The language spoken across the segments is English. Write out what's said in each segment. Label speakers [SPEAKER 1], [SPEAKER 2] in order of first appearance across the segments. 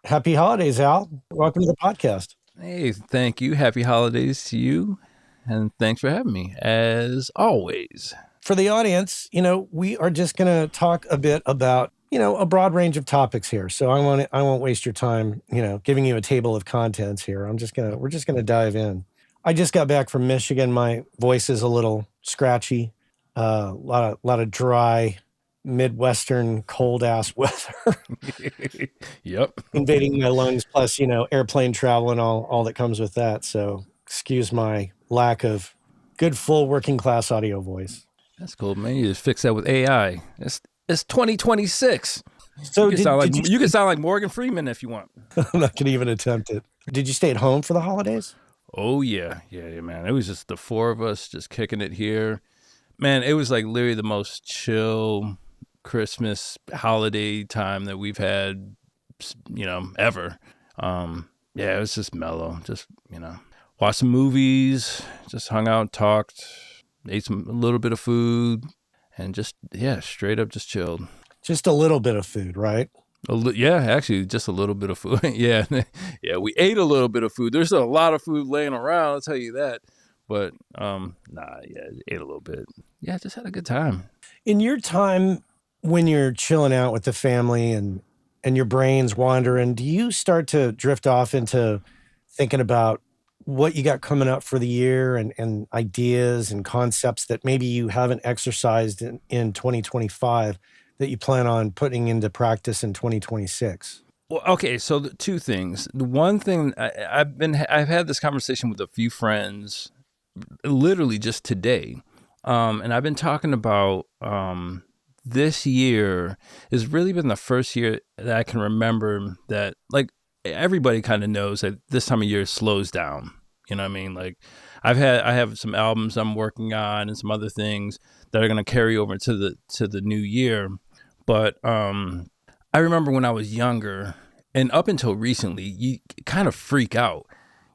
[SPEAKER 1] Happy holidays, Al. Welcome to the podcast.
[SPEAKER 2] Hey, thank you. Happy holidays to you. And thanks for having me, as always.
[SPEAKER 1] For the audience, we are just going to talk a bit about, a broad range of topics here. So I won't waste your time, giving you a table of contents here. We're just going to dive in. I just got back from Michigan. My voice is a little scratchy. A lot of dry, Midwestern cold ass weather
[SPEAKER 2] Yep.
[SPEAKER 1] invading my lungs, plus, airplane travel and all that comes with that. So excuse my lack of good full working class audio voice.
[SPEAKER 2] That's cool, man. You just fix that with AI. It's 2026.
[SPEAKER 1] So
[SPEAKER 2] you can sound like Morgan Freeman if you want.
[SPEAKER 1] I'm not going to even attempt it. Did you stay at home for the holidays?
[SPEAKER 2] Oh, yeah, man. It was just the four of us just kicking it here. Man, it was like literally the most chill Christmas holiday time that we've had, ever. Yeah, it was just mellow. Just, watched some movies, just hung out, talked, ate a little bit of food, and just, straight up just chilled.
[SPEAKER 1] Just a little bit of food, right?
[SPEAKER 2] Actually, just a little bit of food. Yeah, we ate a little bit of food. There's a lot of food laying around, I'll tell you that. But, ate a little bit. Yeah, just had a good time.
[SPEAKER 1] In your time when you're chilling out with the family and your brain's wandering, do you start to drift off into thinking about what you got coming up for the year and ideas and concepts that maybe you haven't exercised in 2025 that you plan on putting into practice in 2026?
[SPEAKER 2] Well, okay, so the two things. The one thing I've had this conversation with a few friends, literally just today, and I've been talking about this year has really been the first year that I can remember that, like, everybody kind of knows that this time of year slows down. You know what I mean? Like, I have some albums I'm working on and some other things that are going to carry over to the new year. But I remember when I was younger and up until recently, you kind of freak out,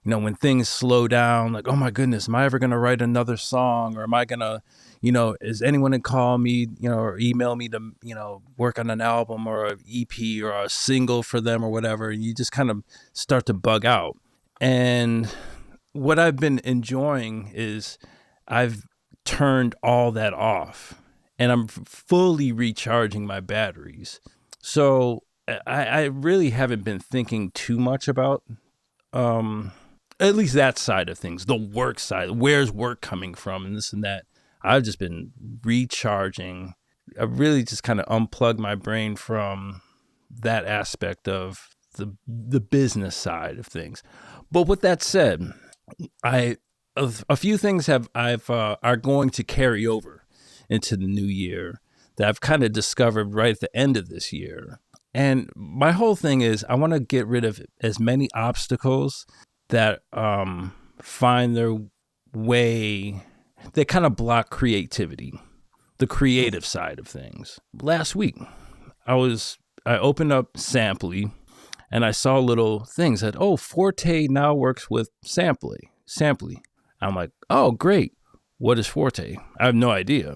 [SPEAKER 2] when things slow down, like, oh my goodness, am I ever going to write another song? Or am I going to, is anyone going to call me, or email me to, work on an album or an EP or a single for them or whatever. And you just kind of start to bug out. And what I've been enjoying is I've turned all that off and I'm fully recharging my batteries. So I really haven't been thinking too much about, at least that side of things, the work side, where's work coming from and this and that. I've just been recharging. I really just kind of unplugged my brain from that aspect of the business side of things. But with that said, a few things are going to carry over into the new year that I've kind of discovered right at the end of this year. And my whole thing is I want to get rid of as many obstacles that find their way, they kind of block creativity, the creative side of things. Last week, I opened up Samply and I saw little things that, Forte now works with Samply. I'm like, oh, great. What is Forte? I have no idea.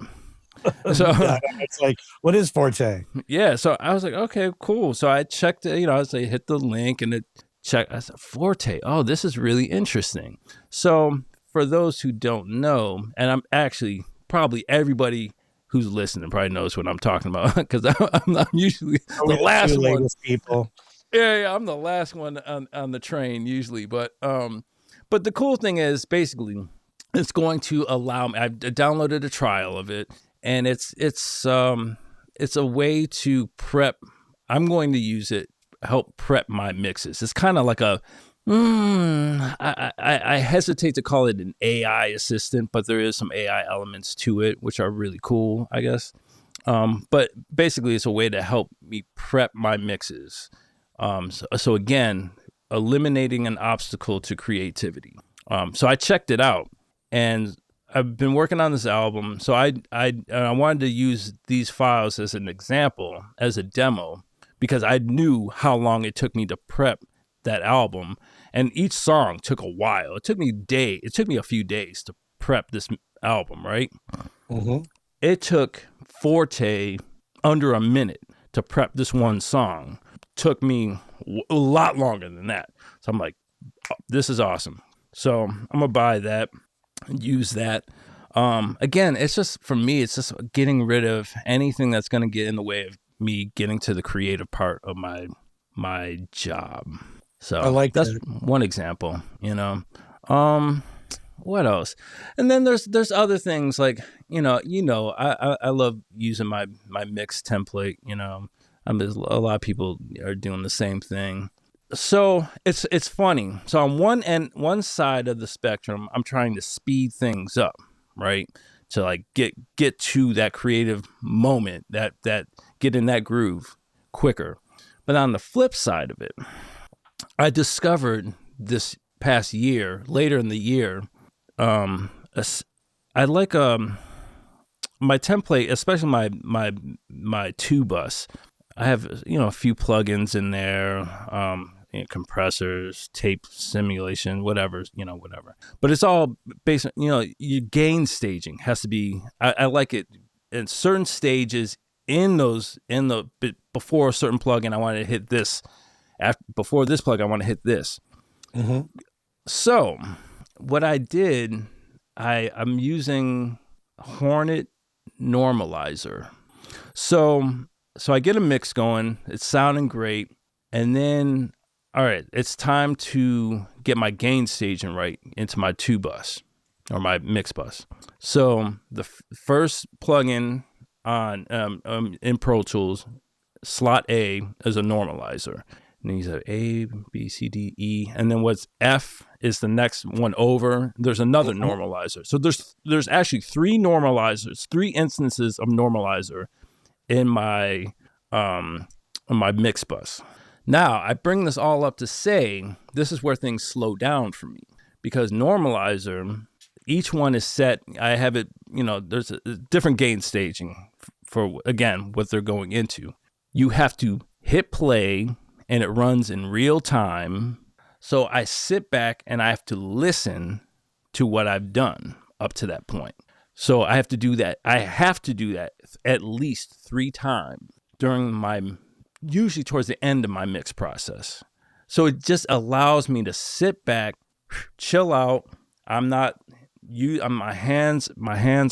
[SPEAKER 2] So
[SPEAKER 1] it's like, what is Forte?
[SPEAKER 2] Yeah. So I was like, okay, cool. So I checked, I was like, hit the link and it checked. I said, Forte. Oh, this is really interesting. So for those who don't know, and I'm actually probably everybody who's listening probably knows what I'm talking about because I'm usually the last one.
[SPEAKER 1] People.
[SPEAKER 2] Yeah, I'm the last one on the train usually. But the cool thing is basically it's going to allow me. I downloaded a trial of it, and it's a way to prep. I'm going to use it help prep my mixes. It's kind of like I hesitate to call it an AI assistant, but there is some AI elements to it, which are really cool, I guess. But basically, it's a way to help me prep my mixes. So again, eliminating an obstacle to creativity. So I checked it out, and I've been working on this album. So I wanted to use these files as an example, as a demo, because I knew how long it took me to prep that album, and each song took a while. It took me a few days to prep this album, right?
[SPEAKER 1] Mm-hmm.
[SPEAKER 2] It took Forte under a minute to prep this one song. took me a lot longer than that. So I'm like, oh, this is awesome. So I'm gonna buy that and use that. Again, it's just, for me, it's just getting rid of anything that's gonna get in the way of me getting to the creative part of my job.
[SPEAKER 1] I
[SPEAKER 2] So
[SPEAKER 1] like
[SPEAKER 2] that's
[SPEAKER 1] that.
[SPEAKER 2] one example, what else? And then there's other things like, I love using my mix template, there's a lot of people are doing the same thing. So it's funny. So on one side of the spectrum, I'm trying to speed things up, right? To like get to that creative moment, that get in that groove quicker. But on the flip side of it, I discovered this past year, later in the year, I like my template, especially my two bus. I have a few plugins in there, compressors, tape simulation, whatever. But it's all based on your gain staging has to be. I like it in certain stages before a certain plugin. I want to hit this. Before this plug, I want to hit this.
[SPEAKER 1] Mm-hmm.
[SPEAKER 2] So what I did, I'm using Hornet Normalizer. So I get a mix going. It's sounding great. And then, all right, it's time to get my gain staging right into my two bus or my mix bus. So the first plugin on in Pro Tools, slot A is a normalizer. And these are A, B, C, D, E. And then what's F is the next one over. There's another normalizer. So there's actually three normalizers, three instances of normalizer in my mix bus. Now, I bring this all up to say this is where things slow down for me, because normalizer, each one is set. I have it, there's a different gain staging for, again, what they're going into. You have to hit play and it runs in real time. So I sit back and I have to listen to what I've done up to that point. So I have to do that. I have to do that at least 3 times during usually towards the end of my mix process. So it just allows me to sit back, chill out. My hands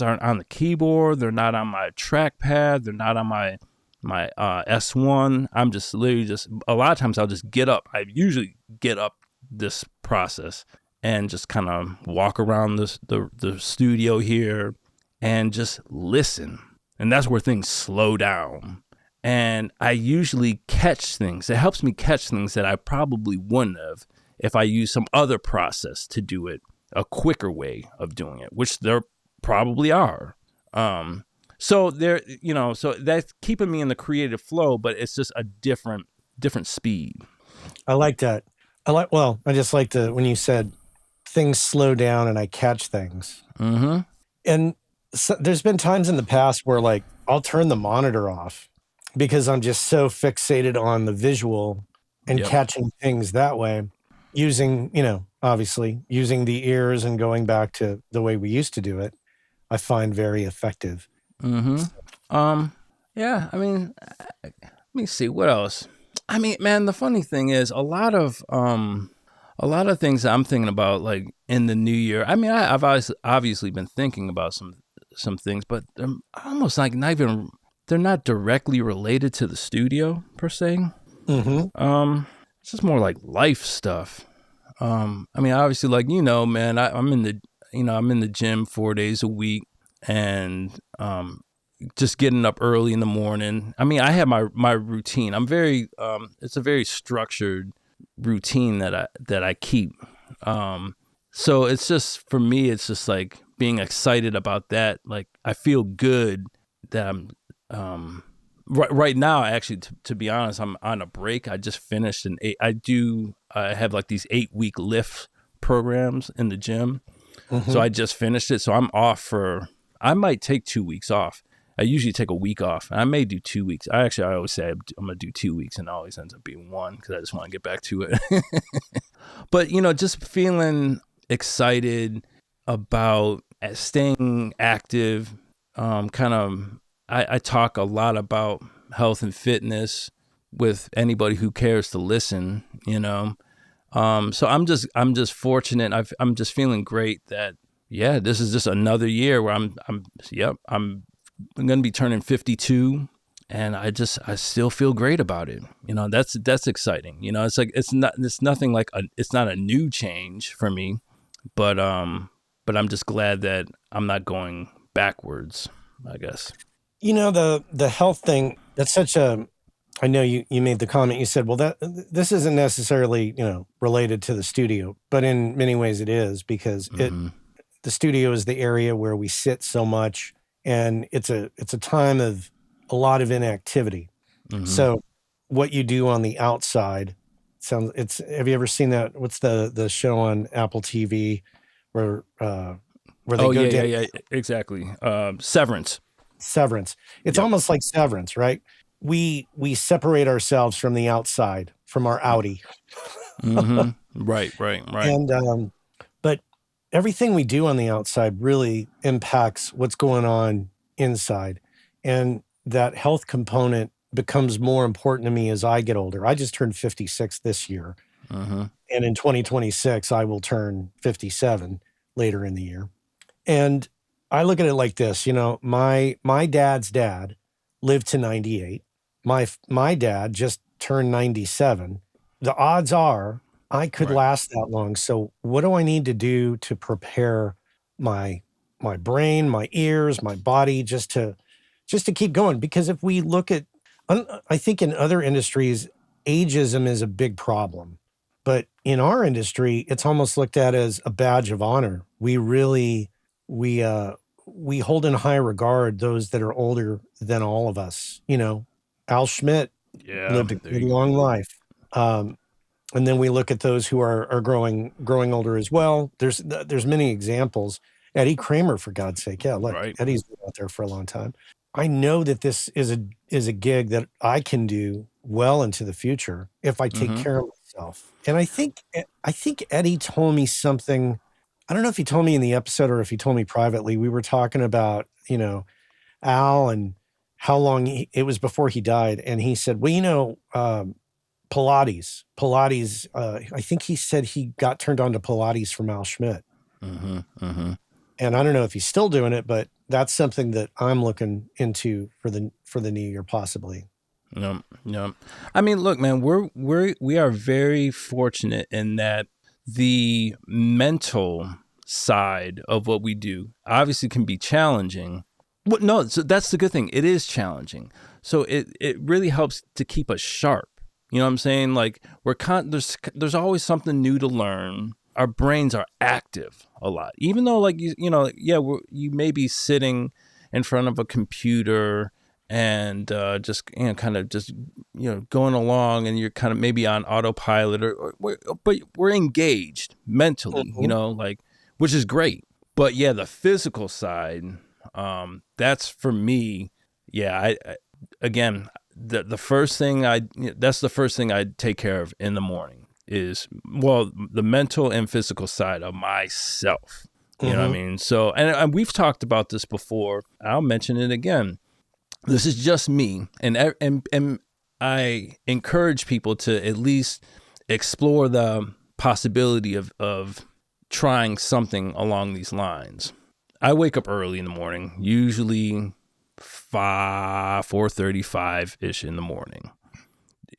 [SPEAKER 2] aren't on the keyboard. They're not on my trackpad. They're not on my S1. I'm just literally a lot of times I'll just get up. I usually get up this process and just kind of walk around the studio here and just listen. And that's where things slow down. And I usually catch things. It helps me catch things that I probably wouldn't have if I use some other process to do it, a quicker way of doing it, which there probably are. So that's keeping me in the creative flow, but it's just a different speed.
[SPEAKER 1] I like that. I just like when you said things slow down and I catch things.
[SPEAKER 2] Mm-hmm.
[SPEAKER 1] And so, there's been times in the past where like I'll turn the monitor off because I'm just so fixated on the visual and catching things that way, using, obviously using the ears and going back to the way we used to do it, I find very effective.
[SPEAKER 2] Mm-hmm. Yeah, I mean, let me see what else. I mean, man, the funny thing is a lot of things I'm thinking about, like in the new year. I mean, I've obviously been thinking about some things, but they're almost like they're not directly related to the studio per se.
[SPEAKER 1] Mm-hmm.
[SPEAKER 2] It's just more like life stuff. I mean, obviously, like, man, I'm in the gym 4 days a week, and just getting up early in the morning. I mean, I have my routine. I'm very it's a very structured routine that I keep. So it's just, for me, it's just like being excited about that. Like, I feel good that I'm right now. Actually, to be honest, I'm on a break. I just finished I have like these 8-week lift programs in the gym. Mm-hmm. So I just finished it. So I'm off I might take 2 weeks off. I usually take a week off, and I may do 2 weeks. I always say I'm going to do 2 weeks, and it always ends up being 1 because I just want to get back to it. But, just feeling excited about staying active. I talk a lot about health and fitness, with anybody who cares to listen, you know. So I'm just fortunate. I'm just feeling great that, yeah, this is just another year where I'm going to be turning 52, and I still feel great about it. You know, that's exciting. You know, it's like, it's nothing like it's not a new change for me, but I'm just glad that I'm not going backwards, I guess.
[SPEAKER 1] You know, the health thing, that's such a, I know you made the comment, you said, well, this isn't necessarily, related to the studio, but in many ways it is, because
[SPEAKER 2] Mm-hmm.
[SPEAKER 1] the studio is the area where we sit so much, and it's a time of a lot of inactivity.
[SPEAKER 2] Mm-hmm.
[SPEAKER 1] So what you do on the outside have you ever seen that? What's the show on Apple TV where they
[SPEAKER 2] Oh
[SPEAKER 1] go
[SPEAKER 2] yeah,
[SPEAKER 1] down?
[SPEAKER 2] yeah, yeah, exactly. Severance.
[SPEAKER 1] Severance. It's
[SPEAKER 2] Yep.
[SPEAKER 1] almost like Severance, right? We separate ourselves from the outside, from our outie.
[SPEAKER 2] Mm-hmm. Right, right, right.
[SPEAKER 1] And but everything we do on the outside really impacts what's going on inside. And that health component becomes more important to me as I get older. I just turned 56 this year.
[SPEAKER 2] Mm-hmm.
[SPEAKER 1] And in 2026, I will turn 57 later in the year. And I look at it like this, my dad's dad lived to 98. My dad just turned 97. The odds are I could
[SPEAKER 2] Right.
[SPEAKER 1] last that long. So what do I need to do to prepare my my brain, my ears, my body, just to keep going? Because if we look at, I think in other industries, ageism is a big problem. But in our industry, it's almost looked at as a badge of honor. We we hold in high regard those that are older than all of us. Al Schmidt
[SPEAKER 2] Yeah,
[SPEAKER 1] lived a
[SPEAKER 2] there
[SPEAKER 1] good
[SPEAKER 2] you go.
[SPEAKER 1] long life. And then we look at those who are growing older as well. There's many examples. Eddie Kramer, for God's sake. Yeah, look,
[SPEAKER 2] Right.
[SPEAKER 1] Eddie's been out there for a long time. I know that this is a gig that I can do well into the future if I take
[SPEAKER 2] Mm-hmm.
[SPEAKER 1] care of myself. And I think Eddie told me something. I don't know if he told me in the episode or if he told me privately. We were talking about, Al, and how long it was before he died. And he said, well, Pilates. I think he said he got turned on to Pilates from Al Schmidt.
[SPEAKER 2] Mm-hmm. Mm-hmm.
[SPEAKER 1] And I don't know if he's still doing it, but that's something that I'm looking into for the new year, possibly.
[SPEAKER 2] No, no. I mean, look, man, we are very fortunate in that the mental side of what we do obviously can be challenging. Well, no, so that's the good thing. It is challenging. So it really helps to keep us sharp. You know what I'm saying? Like, there's always something new to learn. Our brains are active a lot, even though, like, yeah, you may be sitting in front of a computer and just, kind of just, going along, and you're kind of maybe on autopilot, but we're engaged mentally,
[SPEAKER 1] Mhm.
[SPEAKER 2] like, which is great. But yeah, the physical side, that's for me. Yeah, again, the first thing that's the first thing I take care of in the morning is, well, the mental and physical side of myself. You know what I
[SPEAKER 1] Mhm.
[SPEAKER 2] mean? So, and we've talked about this before. I'll mention it again. This is just me, and I encourage people to at least explore the possibility of trying something along these lines. I wake up early in the morning, usually 4:35 ish in the morning.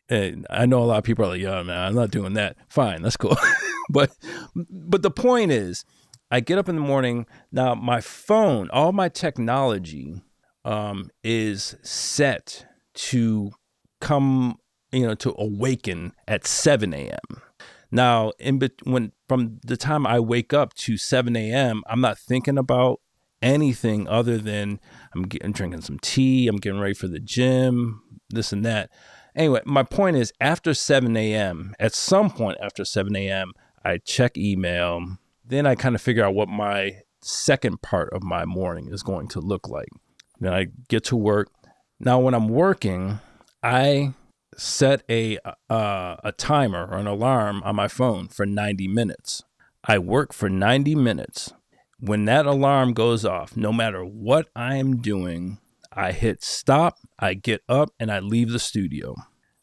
[SPEAKER 2] And I know a lot of people are like, "Yeah, man, I'm not doing that." Fine, that's cool. but the point is, I get up in the morning. Now my phone, all my technology, is set to come, to awaken at 7 a.m. Now, when from the time I wake up to 7 a.m., I'm not thinking about anything other than I'm drinking some tea, I'm getting ready for the gym, this and that. Anyway, my point is, after 7 a.m., at some point after 7 a.m., I check email. Then I kind of figure out what my second part of my morning is going to look like. Then I get to work. Now, when I'm working, I set a timer or an alarm on my phone for 90 minutes. I work for 90 minutes. When that alarm goes off, no matter what I'm doing, I hit stop, I get up, and I leave the studio.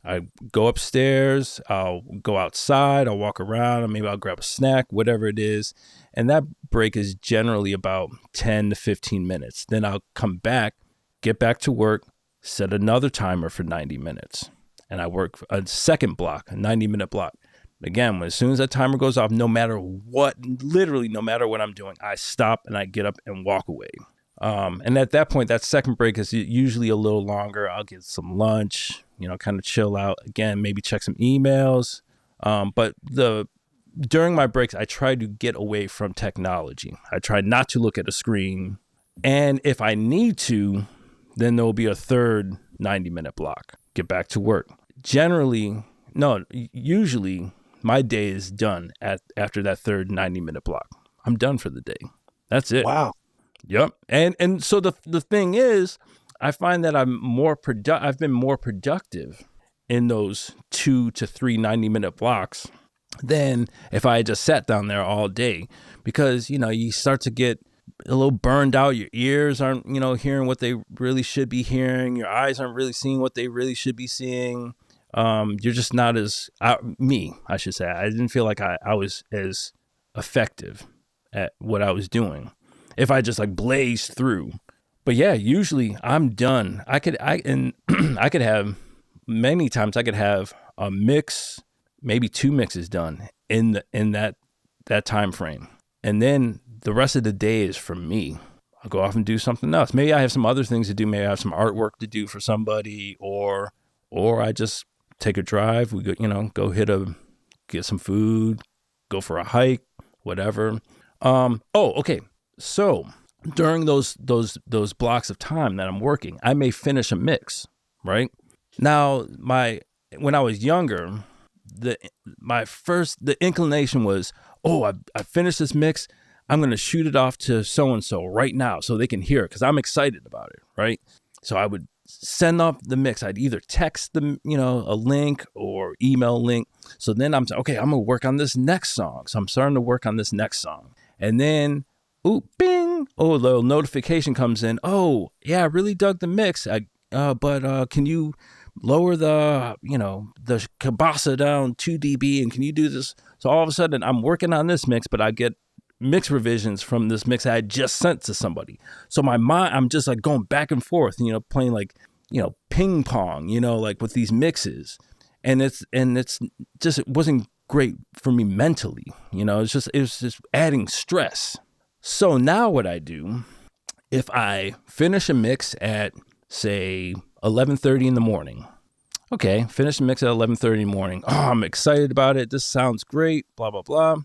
[SPEAKER 2] I go upstairs, I'll go outside, I'll walk around, or maybe I'll grab a snack, whatever it is. And that break is generally about 10 to 15 minutes. Then I'll come back, get back to work, set another timer for 90 minutes. And I work a second block, a 90-minute block. Again, as soon as that timer goes off, no matter what, literally no matter what I'm doing, I stop and I get up and walk away. And at that point, that second break is usually a little longer. I'll get some lunch, kind of chill out. Again, maybe check some emails. But during my breaks, I try to get away from technology. I try not to look at a screen. And if I need to, then there will be a third 90-minute block. Get back to work. Usually my day is done after that third 90-minute block. I'm done for the day. That's it.
[SPEAKER 1] Wow.
[SPEAKER 2] Yep. And so the thing is, I find that I've been more productive in those 2 to 3 90-minute blocks than if I had just sat down there all day, because, you start to get a little burned out. Your ears aren't, hearing what they really should be hearing. Your eyes aren't really seeing what they really should be seeing. You're just not I should say. I didn't feel like I was as effective at what I was doing if I just like blazed through. But yeah, usually I'm done. I could have many times I could have a mix, maybe 2 mixes done in that time frame. And then the rest of the day is for me. I'll go off and do something else. Maybe I have some other things to do. Maybe I have some artwork to do for somebody, or I just take a drive. We go, get some food, go for a hike, whatever. Okay. So during those blocks of time that I'm working, I may finish a mix, right? Now, when I was younger, the inclination was, I finished this mix. I'm going to shoot it off to so-and-so right now so they can hear it because I'm excited about it, right? So I would send up the mix. I'd either text them, a link or email link. So then I'm going to work on this next song. So I'm starting to work on this next song. And then, bing, a little notification comes in. Oh, yeah, I really dug the mix. But can you lower the cabasa down 2 dB, and can you do this? So all of a sudden I'm working on this mix, but I get mix revisions from this mix I had just sent to somebody. So my mind, I'm just like going back and forth, playing like, ping pong, like with these mixes. And it wasn't great for me mentally. It was just adding stress. So now what I do, if I finish a mix at say 11:30 in the morning, finish the mix at 11:30 in the morning. Oh, I'm excited about it. This sounds great, blah, blah, blah.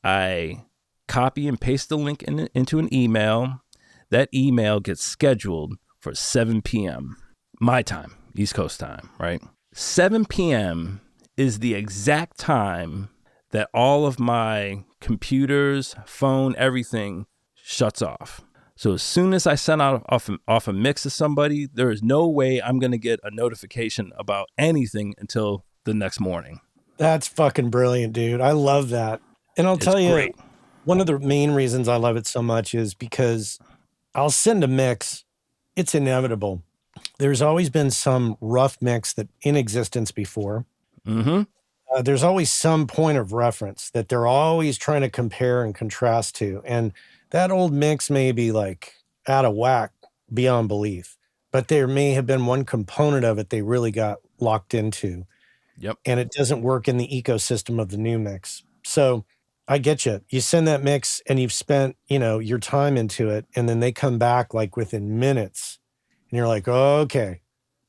[SPEAKER 2] I copy and paste the link into an email. That email gets scheduled for 7 p.m. my time, East Coast time, right? 7 p.m. is the exact time that all of my computers, phone, everything shuts off. So as soon as I send off a mix to somebody, there is no way I'm going to get a notification about anything until the next morning.
[SPEAKER 1] That's fucking brilliant, dude. I love that. And I'll tell you,
[SPEAKER 2] great.
[SPEAKER 1] One of the main reasons I love it so much is because I'll send a mix. It's inevitable. There's always been some rough mix that in existence before.
[SPEAKER 2] Mm-hmm.
[SPEAKER 1] There's always some point of reference that they're always trying to compare and contrast to. And that old mix may be like out of whack beyond belief, but there may have been one component of it they really got locked into.
[SPEAKER 2] Yep.
[SPEAKER 1] And it doesn't work in the ecosystem of the new mix. So I get you. You send that mix and you've spent, your time into it, and then they come back like within minutes and you're like, okay,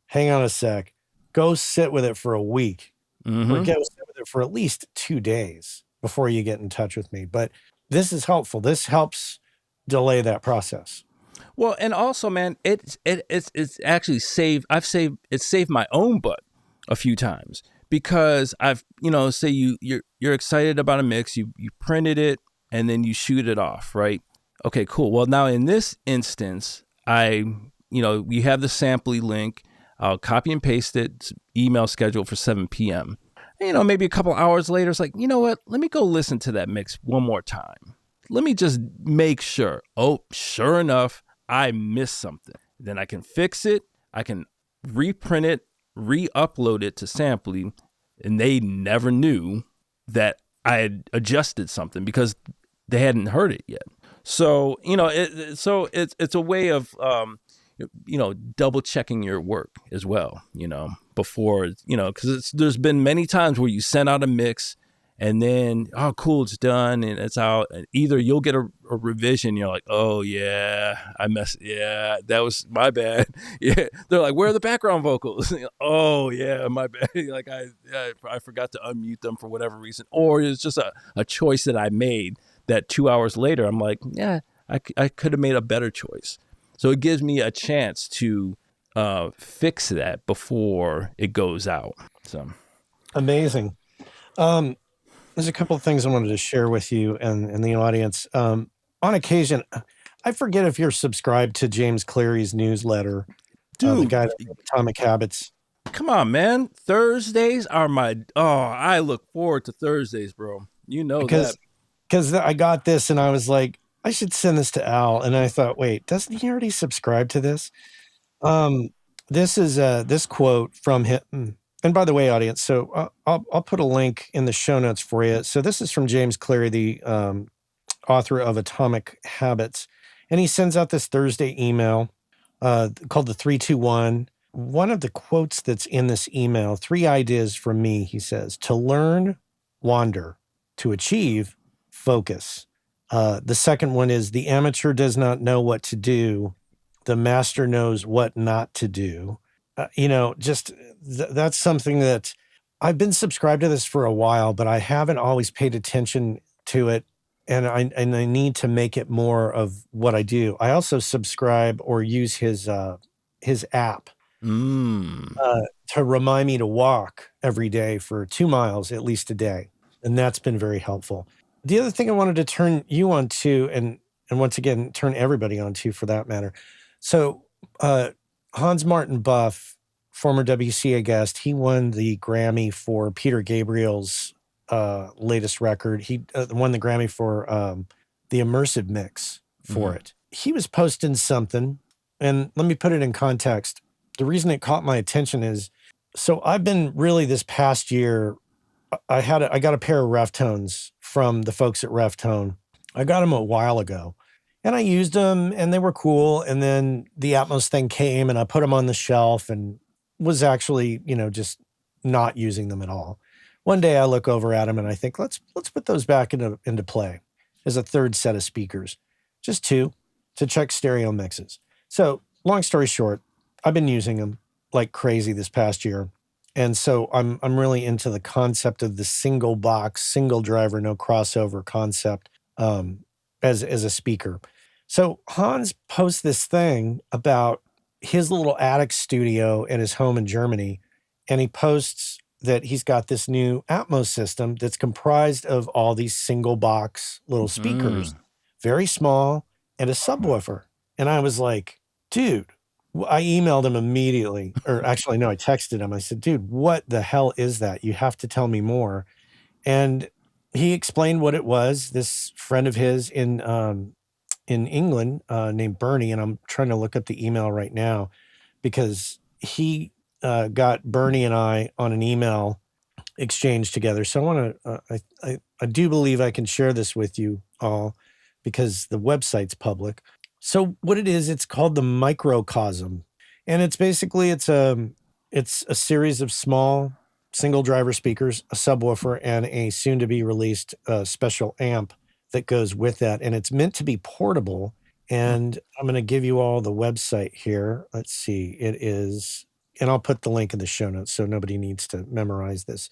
[SPEAKER 1] hang on a sec. Go sit with it for a week.
[SPEAKER 2] Mm-hmm.
[SPEAKER 1] Or go sit with it for at least 2 days before you get in touch with me. But this is helpful. This helps delay that process.
[SPEAKER 2] Well, and also, man, it's actually saved my own butt a few times, because I've, say you're excited about a mix, you printed it and then you shoot it off, right? Okay, cool. Well, now in this instance, you have the sampling link. I'll copy and paste it, email scheduled for 7 p.m. Maybe a couple hours later, it's like, you know what? Let me go listen to that mix one more time. Let me just make sure. Oh, sure enough, I missed something. Then I can fix it. I can reprint it, re-upload it to Samply, and they never knew that I had adjusted something because they hadn't heard it yet. So it's a way of double checking your work as well, before, because there's been many times where you send out a mix and then, oh, cool, it's done and it's out. And either you'll get a revision, you're like, oh yeah, yeah, that was my bad. Yeah, they're like, where are the background vocals? Oh yeah, my bad. Like I forgot to unmute them for whatever reason, or it's just a choice that I made that 2 hours later I'm like, yeah, I could have made a better choice. So it gives me a chance to fix that before it goes out. So
[SPEAKER 1] amazing. There's a couple of things I wanted to share with you and the audience. On occasion, I forget if you're subscribed to James Cleary's newsletter, the guy that wrote Atomic Habits.
[SPEAKER 2] Come on, man. Thursdays are I look forward to Thursdays, bro. You know that.
[SPEAKER 1] Because I got this and I was like, I should send this to Al. And I thought, wait, doesn't he already subscribe to this? This is this quote from him. And by the way, audience, so I'll put a link in the show notes for you. So this is from James Cleary, the author of Atomic Habits. And he sends out this Thursday email called the 321. One of the quotes that's in this email, 3 ideas from me, he says: to learn, wander; to achieve, focus. The second one is: the amateur does not know what to do. The master knows what not to do. That's something that I've been subscribed to this for a while, but I haven't always paid attention to it. And I need to make it more of what I do. I also subscribe or use his app to remind me to walk every day for 2 miles, at least a day. And that's been very helpful. The other thing I wanted to turn you on to, and once again, turn everybody on to for that matter. So Hans Martin Buff, former WCA guest, he won the Grammy for Peter Gabriel's latest record. He won the Grammy for the immersive mix for it. He was posting something, and let me put it in context. The reason it caught my attention is, so I've been really this past year, I got a pair of Reftones from the folks at Reftone. I got them a while ago. And I used them and they were cool. And then the Atmos thing came and I put them on the shelf and was actually, just not using them at all. One day I look over at them and I think, let's put those back into play as a third set of speakers, just 2 to check stereo mixes. So long story short, I've been using them like crazy this past year. And so I'm really into the concept of the single box, single driver, no crossover concept as a speaker. So Hans posts this thing about his little attic studio at his home in Germany. And he posts that he's got this new Atmos system that's comprised of all these single box little speakers, very small, and a subwoofer. And I was like, dude, I emailed him immediately, or actually, no, I texted him. I said, dude, what the hell is that? You have to tell me more. And he explained what it was. This friend of his in England named Bernie, and I'm trying to look up the email right now because he got Bernie and I on an email exchange together. So I want to, I do believe I can share this with you all because the website's public. So what it is, it's called the Microcosm, and it's basically, it's a series of small single driver speakers, a subwoofer, and a soon to be released special amp that goes with that. And it's meant to be portable. And I'm going to give you all the website here. Let's see. It is, and I'll put the link in the show notes so nobody needs to memorize this.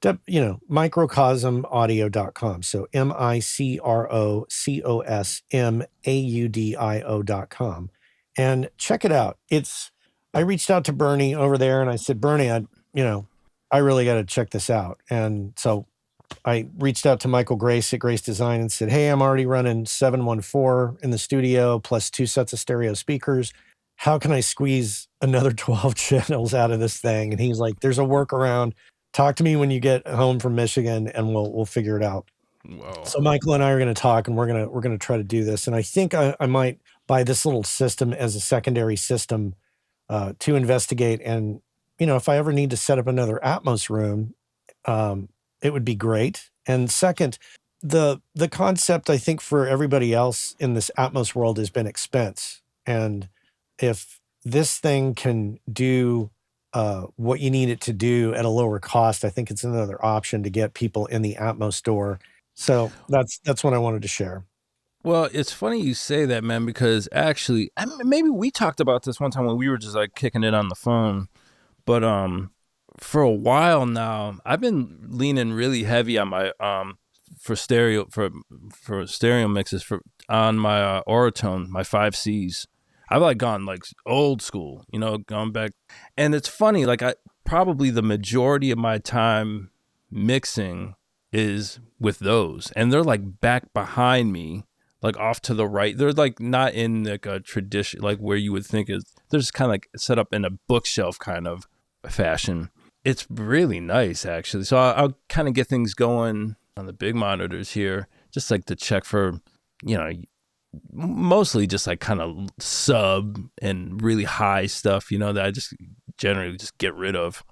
[SPEAKER 1] Microcosmaudio.com. So microcosmaudio.com. And check it out. I reached out to Bernie over there and I said, Bernie, I really got to check this out. And so I reached out to Michael Grace at Grace Design and said, hey, I'm already running 714 in the studio plus 2 sets of stereo speakers. How can I squeeze another 12 channels out of this thing? And he's like, there's a workaround. Talk to me when you get home from Michigan and we'll figure it out.
[SPEAKER 2] Whoa.
[SPEAKER 1] So Michael and I are going to talk and we're going to try to do this. And I think I might buy this little system as a secondary system to investigate and if I ever need to set up another Atmos room, it would be great. And second, the concept, I think, for everybody else in this Atmos world has been expense. And if this thing can do what you need it to do at a lower cost, I think it's another option to get people in the Atmos store. So that's what I wanted to share.
[SPEAKER 2] Well, it's funny you say that, man, because actually, maybe we talked about this one time when we were just like kicking it on the phone. But for a while now, I've been leaning really heavy on my for stereo mixes on my Auratone, my 5Cs. I've like gone like old school, gone back. And it's funny, like probably the majority of my time mixing is with those, and they're like back behind me, like off to the right. They're like not in like a tradition, like where you would think is. They're just kind of like set up in a bookshelf kind of fashion. It's really nice, actually. So I'll kind of get things going on the big monitors here, just like to check for, mostly just like kind of sub and really high stuff, that I just generally just get rid of.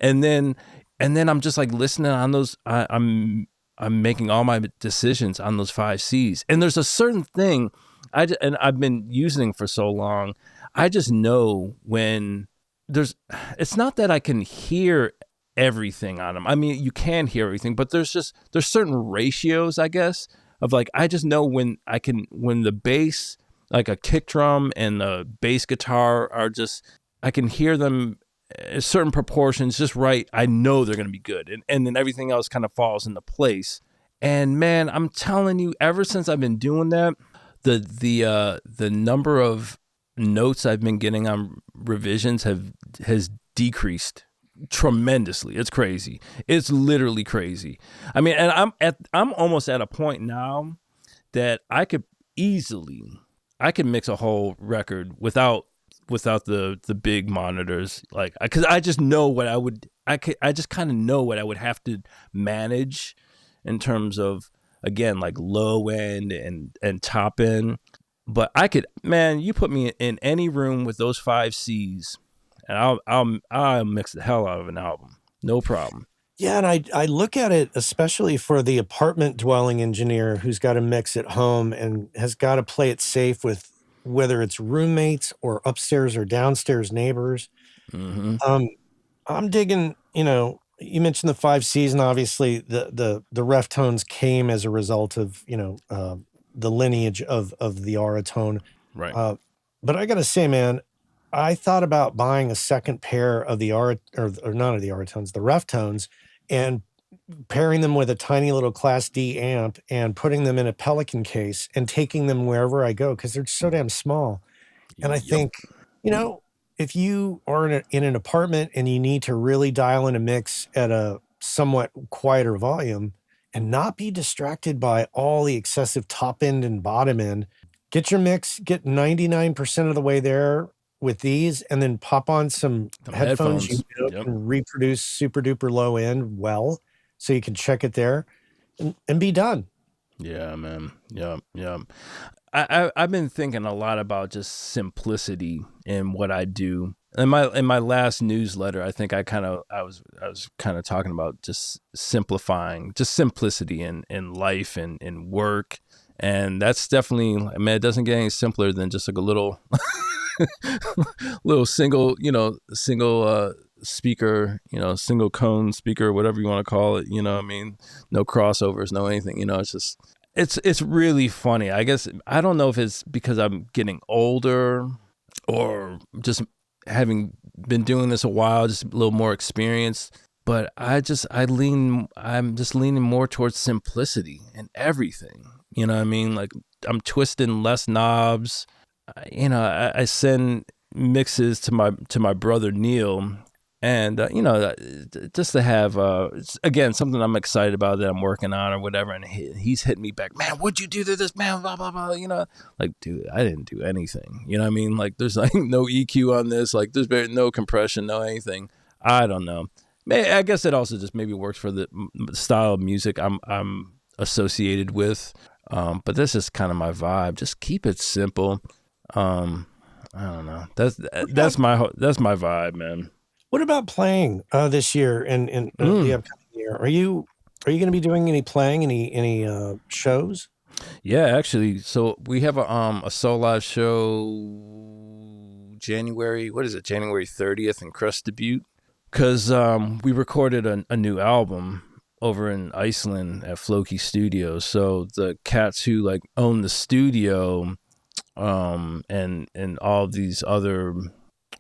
[SPEAKER 2] and then I'm just like listening on those. I'm making all my decisions on those 5Cs, and there's a certain thing I've been using for so long. I just know when it's not that I can hear everything on them. I mean, you can hear everything, but there's certain ratios, I guess, of like, I just know when the bass, like a kick drum and the bass guitar are just, I can hear them in certain proportions just right. I know they're going to be good. And then everything else kind of falls into place. And man, I'm telling you, ever since I've been doing that, the number of notes I've been getting on revisions has decreased tremendously. It's crazy. It's literally crazy. I mean, and I'm almost at a point now that I could mix a whole record without the big monitors, like, because I just know what I just kind of know what I would have to manage in terms of, again, like low end and top end. But you put me in any room with those 5Cs, and I'll mix the hell out of an album, no problem.
[SPEAKER 1] Yeah, and I look at it, especially for the apartment dwelling engineer who's got to mix at home and has got to play it safe with whether it's roommates or upstairs or downstairs neighbors.
[SPEAKER 2] Mm-hmm.
[SPEAKER 1] I'm digging. You mentioned the 5Cs, and obviously the ref tones came as a result of the lineage of the Auratone.
[SPEAKER 2] Right.
[SPEAKER 1] But I gotta say, man, I thought about buying a second pair of the or not of the Auratones, the ref tones, and pairing them with a tiny little Class D amp and putting them in a Pelican case and taking them wherever I go because they're so damn small. And I
[SPEAKER 2] Yep.
[SPEAKER 1] think, if you are in an apartment and you need to really dial in a mix at a somewhat quieter volume and not be distracted by all the excessive top end and bottom end, get your mix, get 99% of the way there with these, and then pop on some headphones you
[SPEAKER 2] Yep.
[SPEAKER 1] can reproduce super duper low end well, so you can check it there and be done.
[SPEAKER 2] Yeah, man. Yeah. I've been thinking a lot about just simplicity in what I do. In my last newsletter, I think I was kind of talking about just simplifying, just simplicity in life and in work. And that's definitely, man, it doesn't get any simpler than just like a little single speaker, single cone speaker, whatever you want to call it, what I mean? No crossovers, no anything, it's just, it's really funny. I guess, I don't know if it's because I'm getting older or just having been doing this a while, just a little more experience, but I'm just leaning more towards simplicity in everything. You know what I mean? Like, I'm twisting less knobs. I send mixes to my brother Neil, and just to have again, something I'm excited about that I'm working on or whatever, and he's hitting me back, man, what'd you do to this, man, blah blah blah, like, dude, I didn't do anything, you know what I mean? Like, there's like no EQ on this, like there's no compression, no anything. I don't know. I guess it also just maybe works for the style of music I'm associated with, but this is kind of my vibe. Just keep it simple. I don't know. That's my vibe, man.
[SPEAKER 1] What about playing this year and the upcoming year? Are you going to be doing any playing, any shows?
[SPEAKER 2] Yeah, actually. So we have a Soulive show January. What is it? January 30th in Crested Butte. Because we recorded a new album over in Iceland at Floki Studios. So the cats who like own the studio, and all these other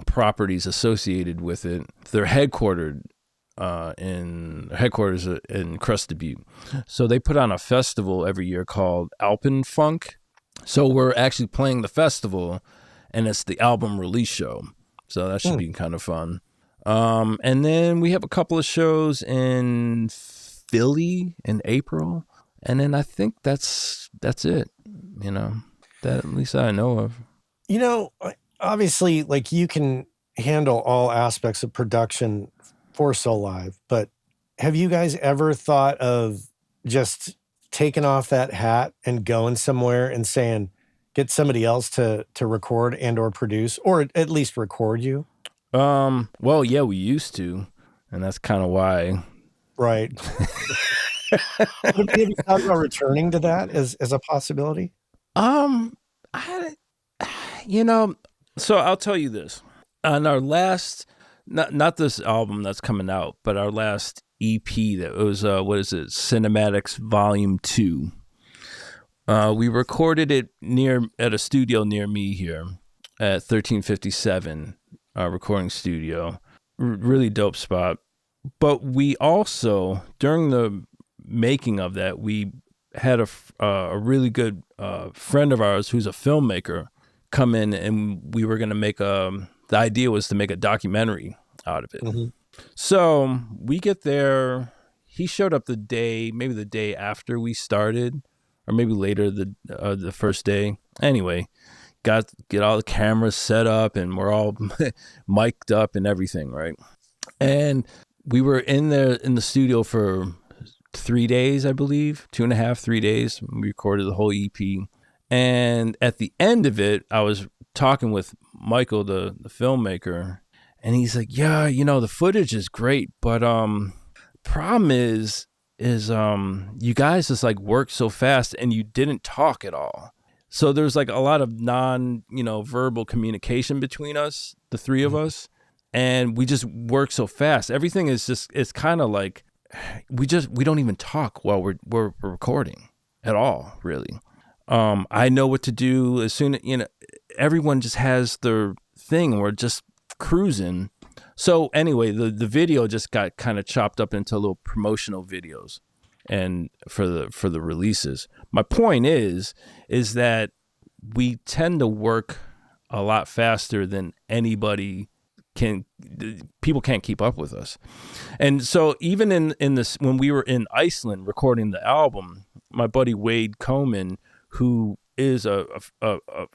[SPEAKER 2] properties associated with it, they're headquartered in headquarters in Crested Butte. So they put on a festival every year called Alpenfunk. So we're actually playing the festival, and it's the album release show. So that should be kind of fun. And then we have a couple of shows in Philly in April, and then I think that's it. You know, that at least I know of.
[SPEAKER 1] You know, obviously, like you can handle all aspects of production for Soulive, but have you guys ever thought of just taking off that hat and going somewhere and saying, get somebody else to record and or produce, or at least record you?
[SPEAKER 2] Well, yeah, we used to, and that's kind of why.
[SPEAKER 1] Right. Have you thought about returning to that as a possibility?
[SPEAKER 2] I, you know, so I'll tell you this. On our last, not this album that's coming out, but our last EP that was, what is it? Cinematics Volume 2. We recorded it at a studio near me here at 1357 recording studio. Really dope spot. But we also, during the making of that, we had a really good friend of ours who's a filmmaker come in, and we were going to make the idea was to make a documentary out of it. Mm-hmm. So we get there. He showed up maybe the day after we started, or maybe later the first day. Anyway, get all the cameras set up, and we're all mic'd up and everything, right? And we were in the studio for 3 days, I believe, 2.5, 3 days. We recorded the whole EP. And at the end of it, I was talking with Michael, the filmmaker, and he's like, yeah, the footage is great, but problem is you guys just like worked so fast and you didn't talk at all. So there's like a lot of verbal communication between us, the three of us, and we just work so fast. Everything is it's kind of like we don't even talk while we're recording at all, really. I know what to do as soon everyone just has their thing, and we're just cruising. So anyway, the video just got kind of chopped up into little promotional videos and for the releases. My point is that we tend to work a lot faster than anybody can. People can't keep up with us. And so even in this, when we were in Iceland recording the album, my buddy Wade Coman, who is a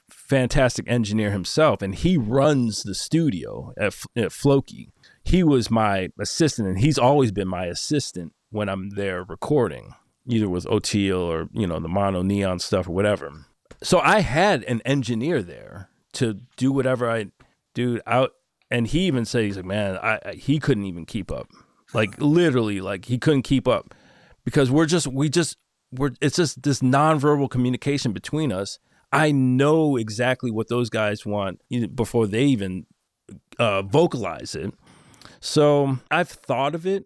[SPEAKER 2] fantastic engineer himself, and he runs the studio at Floki. He was my assistant, and he's always been my assistant when I'm there recording, either with Oteil or, the mono neon stuff or whatever. So I had an engineer there to do whatever I do out. And he even said, he's like, man, he couldn't even keep up. Like literally, like he couldn't keep up because it's just this nonverbal communication between us. I know exactly what those guys want before they even vocalize it. So I've thought of it,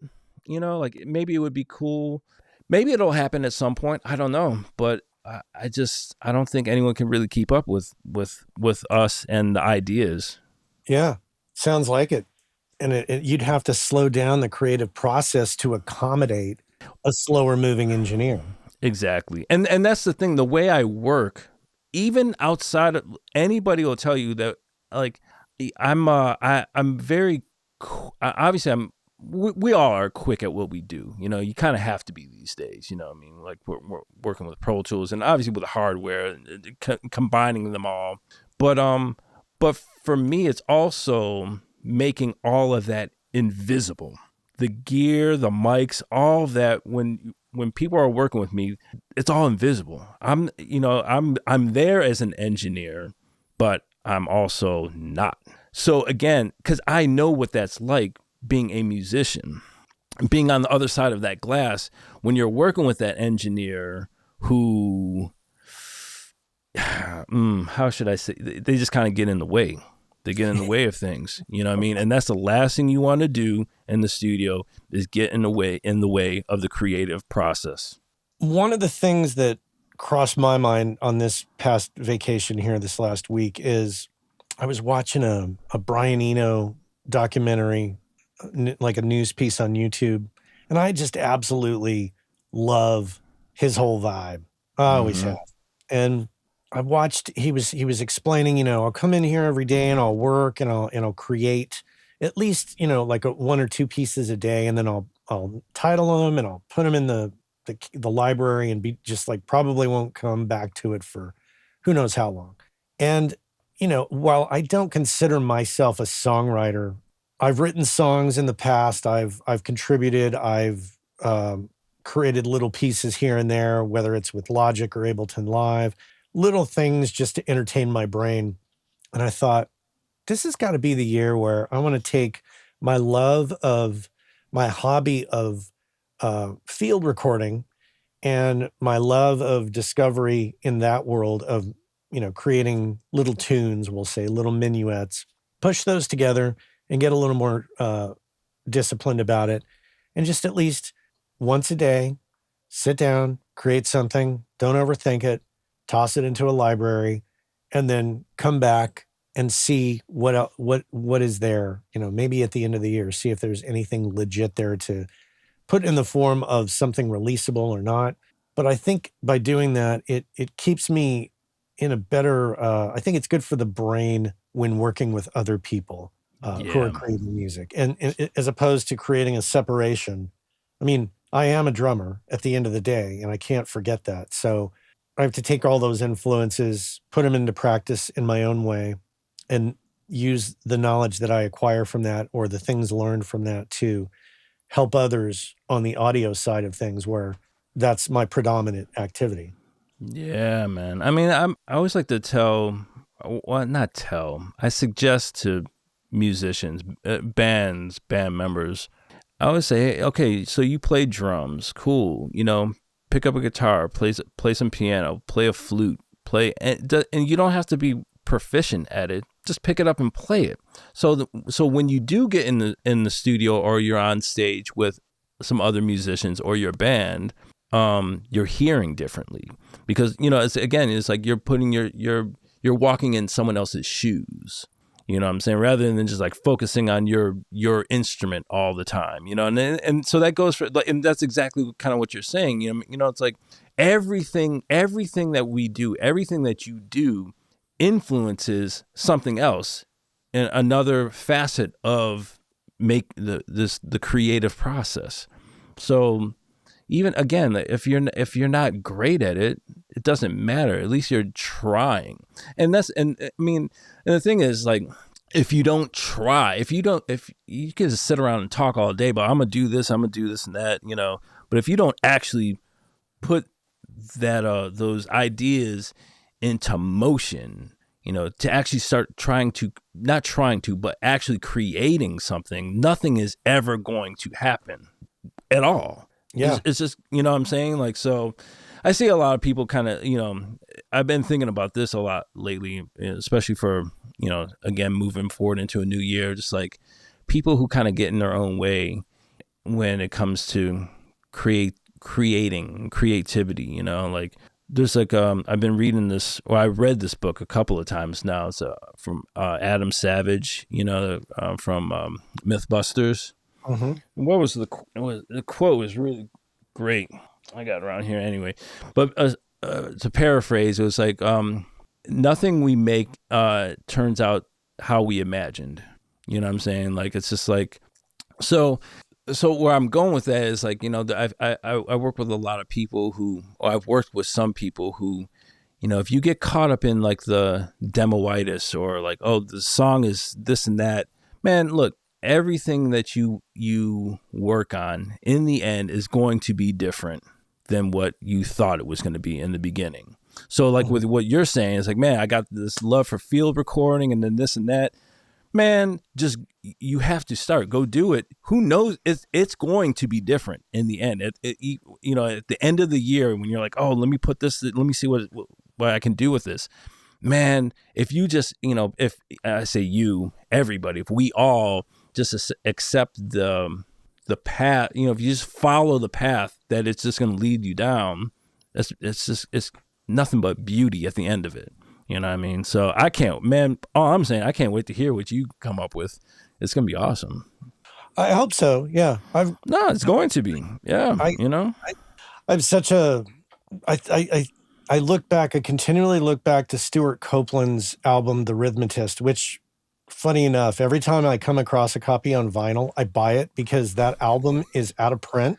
[SPEAKER 2] like maybe it would be cool. Maybe it'll happen at some point. I don't know. But I don't think anyone can really keep up with us and the ideas.
[SPEAKER 1] Yeah, sounds like it. And you'd have to slow down the creative process to accommodate a slower moving engineer.
[SPEAKER 2] Exactly. And that's the thing, the way I work, even outside of anybody will tell you that like I'm very obviously we all are quick at what we do. You kind of have to be these days, I mean, like we're working with Pro Tools and obviously with the hardware, combining them all. But for me, it's also making all of that invisible. The gear, the mics, all of that, when people are working with me, it's all invisible. I'm there as an engineer, but I'm also not. So again, because I know what that's like being a musician, being on the other side of that glass, when you're working with that engineer who, how should I say, they just kind of get in the way. They get in the way of things, you know what I mean? And that's the last thing you want to do in the studio, is get in the way of the creative process.
[SPEAKER 1] One of the things that crossed my mind on this past vacation here this last week is I was watching a Brian Eno documentary, like a news piece on YouTube, and I just absolutely love his whole vibe. I always
[SPEAKER 2] Mm-hmm.
[SPEAKER 1] have. And I watched, he was explaining, I'll come in here every day and I'll work and I'll create at least, like one or two pieces a day, and then I'll title them and I'll put them in the library and be just like, probably won't come back to it for who knows how long. And while I don't consider myself a songwriter, I've written songs in the past. I've contributed. I've created little pieces here and there, whether it's with Logic or Ableton Live, little things just to entertain my brain. And I thought, this has got to be the year where I want to take my my hobby of field recording and my love of discovery in that world of, creating little tunes, we'll say little minuets, push those together and get a little more disciplined about it. And just at least once a day, sit down, create something, don't overthink it, toss it into a library, and then come back and see what is there, maybe at the end of the year, see if there's anything legit there to put in the form of something releasable or not. But I think by doing that, it keeps me in a better, I think it's good for the brain when working with other people who are
[SPEAKER 2] Yeah.
[SPEAKER 1] creating music. And as opposed to creating a separation. I mean, I am a drummer at the end of the day, and I can't forget that. So I have to take all those influences, put them into practice in my own way, and use the knowledge that I acquire from that or the things learned from that to help others on the audio side of things, where that's my predominant activity.
[SPEAKER 2] Yeah, man. I mean, I always like to tell, well, not tell, I suggest to musicians, band members, I always say, hey, okay, so you play drums, cool. Pick up a guitar, play some piano, play a flute, and you don't have to be proficient at it. Just pick it up and play it. So when you do get in the studio or you're on stage with some other musicians or your band, you're hearing differently, because it's like you're putting you're walking in someone else's shoes. You know what I'm saying? Rather than just like focusing on your instrument all the time, and so that goes for, and that's exactly kind of what you're saying. It's like everything that we do, everything that you do influences something else, and another facet of the creative process. So even again, if you're not great at it, it doesn't matter. At least you're trying. And I mean, and the thing is, like, if you don't try, if you can just sit around and talk all day about, I'm gonna do this and that, but if you don't actually put that those ideas into motion, to actually start not trying to, but actually creating something, nothing is ever going to happen at all.
[SPEAKER 1] Yeah.
[SPEAKER 2] It's just, what I'm saying? Like, so I see a lot of people kind of, I've been thinking about this a lot lately, especially for, again, moving forward into a new year, just like people who kind of get in their own way when it comes to creating creativity, like there's like, I've been reading this, or I read this book a couple of times now. It's from Adam Savage, from Mythbusters.
[SPEAKER 1] Mm-hmm.
[SPEAKER 2] What was the quote was really great. I got it around here anyway. But to paraphrase, it was like, nothing we make turns out how we imagined. You know what I'm saying? Like, it's just like, so where I'm going with that is like, I work with a lot of people or I've worked with some people who, if you get caught up in like the demoitis or like, oh, the song is this and that, man, look, everything that you work on in the end is going to be different than what you thought it was going to be in the beginning. So like with what you're saying, it's like, man, I got this love for field recording and then this and that. Man, just you have to start. Go do it. Who knows? It's going to be different in the end. You know, at the end of the year when you're like, oh, let me put this. Let me see what I can do with this. Man, if you just, you know, if I say you, everybody, if we all just accept the path, you know, if you just follow the path that it's just going to lead you down, it's nothing but beauty at the end of it. You know what I mean? So I can't, man, all I'm saying, I can't wait to hear what you come up with. It's going to be awesome.
[SPEAKER 1] I hope so. Yeah.
[SPEAKER 2] No, it's going to be. Yeah.
[SPEAKER 1] I,
[SPEAKER 2] You know?
[SPEAKER 1] I'm such a, I look back, I continually look back to Stuart Copeland's album, The Rhythmatist, which, funny enough, every time I come across a copy on vinyl, I buy it because that album is out of print.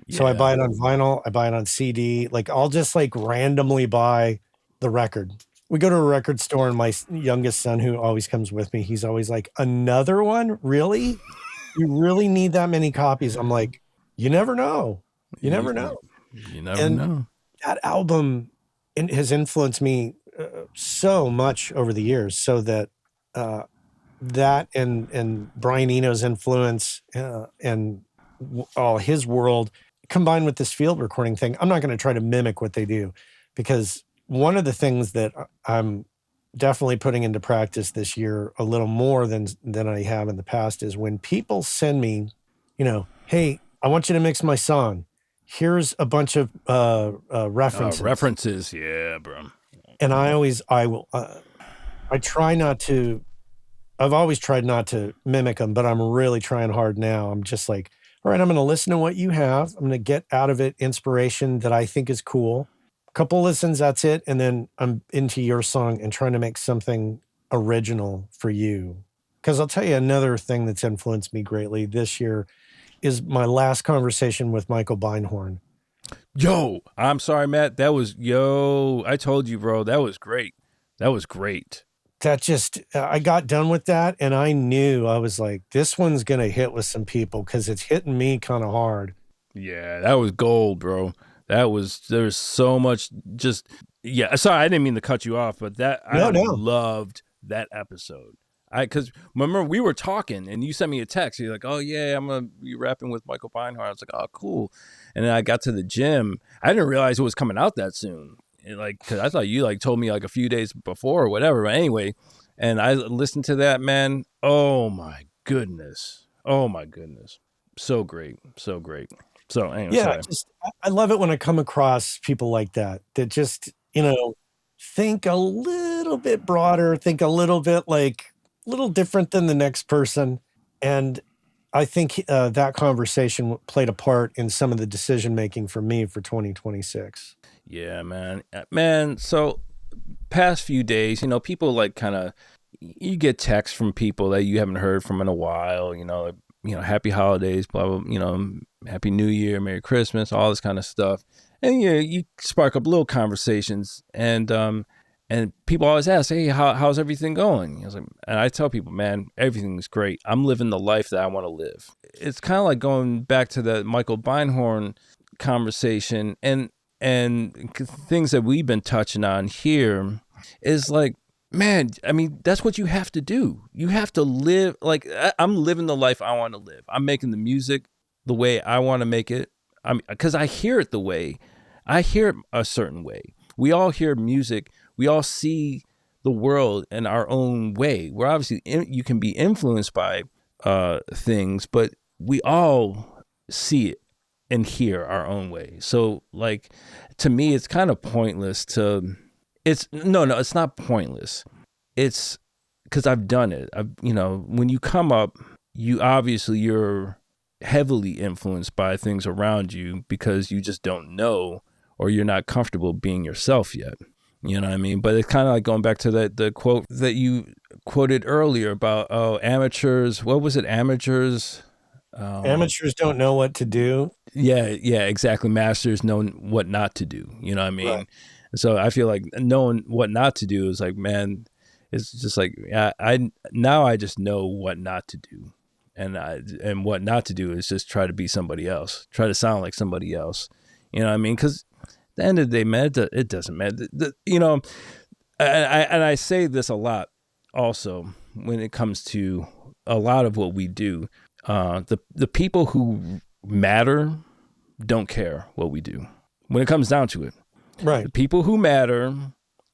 [SPEAKER 1] So I buy it on vinyl, I buy it on CD. Like I'll just like randomly buy the record. We go to a record store and my youngest son, who always comes with me, he's always like, another one? Really? You really need that many copies? I'm like, you never know. You never know.
[SPEAKER 2] You never know.
[SPEAKER 1] That album has influenced me so much over the years, so that that and Brian Eno's influence and all his world combined with this field recording thing. I'm not going to try to mimic what they do, because one of the things that I'm definitely putting into practice this year a little more than I have in the past is when people send me, you know, hey, I want you to mix my song. Here's a bunch of references.
[SPEAKER 2] References, yeah, bro.
[SPEAKER 1] And I try not to. I've always tried not to mimic them, but I'm really trying hard now. I'm just like, all right, I'm going to listen to what you have. I'm going to get out of it inspiration that I think is cool. A couple listens, that's it. And then I'm into your song and trying to make something original for you. Because I'll tell you another thing that's influenced me greatly this year is my last conversation with Michael Beinhorn.
[SPEAKER 2] Yo, I'm sorry, Matt. I told you, bro, that was great. That was great.
[SPEAKER 1] That just, I got done with that and I knew, I was like, this one's going to hit with some people because it's hitting me kind of hard.
[SPEAKER 2] Yeah, that was gold, bro. There's so much yeah. Sorry, I didn't mean to cut you off, but I loved that episode. Because remember we were talking and you sent me a text. You're like, oh yeah, I'm going to be rapping with Michael Beinhorn. I was like, oh, cool. And then I got to the gym. I didn't realize it was coming out that soon. Because I thought you like told me like a few days before or whatever. But anyway, and I listened to that, man. Oh my goodness. So great. So anyway,
[SPEAKER 1] yeah, I love it when I come across people like that just, you know, think a little bit broader, think a little bit like a little different than the next person. And I think that conversation played a part in some of the decision making for me for 2026.
[SPEAKER 2] Yeah, man. So past few days, you know, people like kind of, you get texts from people that you haven't heard from in a while, you know, happy holidays, blah, blah, you know, happy New Year, Merry Christmas, all this kind of stuff. And you spark up little conversations and people always ask, hey, how's everything going? And I tell people, man, everything's great. I'm living the life that I want to live. It's kind of like going back to the Michael Beinhorn conversation and things that we've been touching on here is like, man, I mean, that's what you have to do. You have to live, like, I'm living the life I want to live. I'm making the music the way I want to make it. Because I hear it a certain way. We all hear music. We all see the world in our own way. We're obviously, you can be influenced by things, but we all see it and hear our own way. So like, to me, it's kind of pointless it's not pointless. It's because I've done it. When you come up, you're heavily influenced by things around you because you just don't know, or you're not comfortable being yourself yet. You know what I mean? But it's kind of like going back to the quote that you quoted earlier about, amateurs. What was it? Amateurs
[SPEAKER 1] don't know what to do.
[SPEAKER 2] Yeah, exactly. Masters know what not to do. You know what I mean?
[SPEAKER 1] Right.
[SPEAKER 2] So I feel like knowing what not to do is like, man, it's just like I just know what not to do, and what not to do is just try to be somebody else, try to sound like somebody else. You know what I mean? Because the end of the day, man, it doesn't matter. And I say this a lot also when it comes to a lot of what we do. The people who matter don't care what we do when it comes down to it.
[SPEAKER 1] Right.
[SPEAKER 2] The people who matter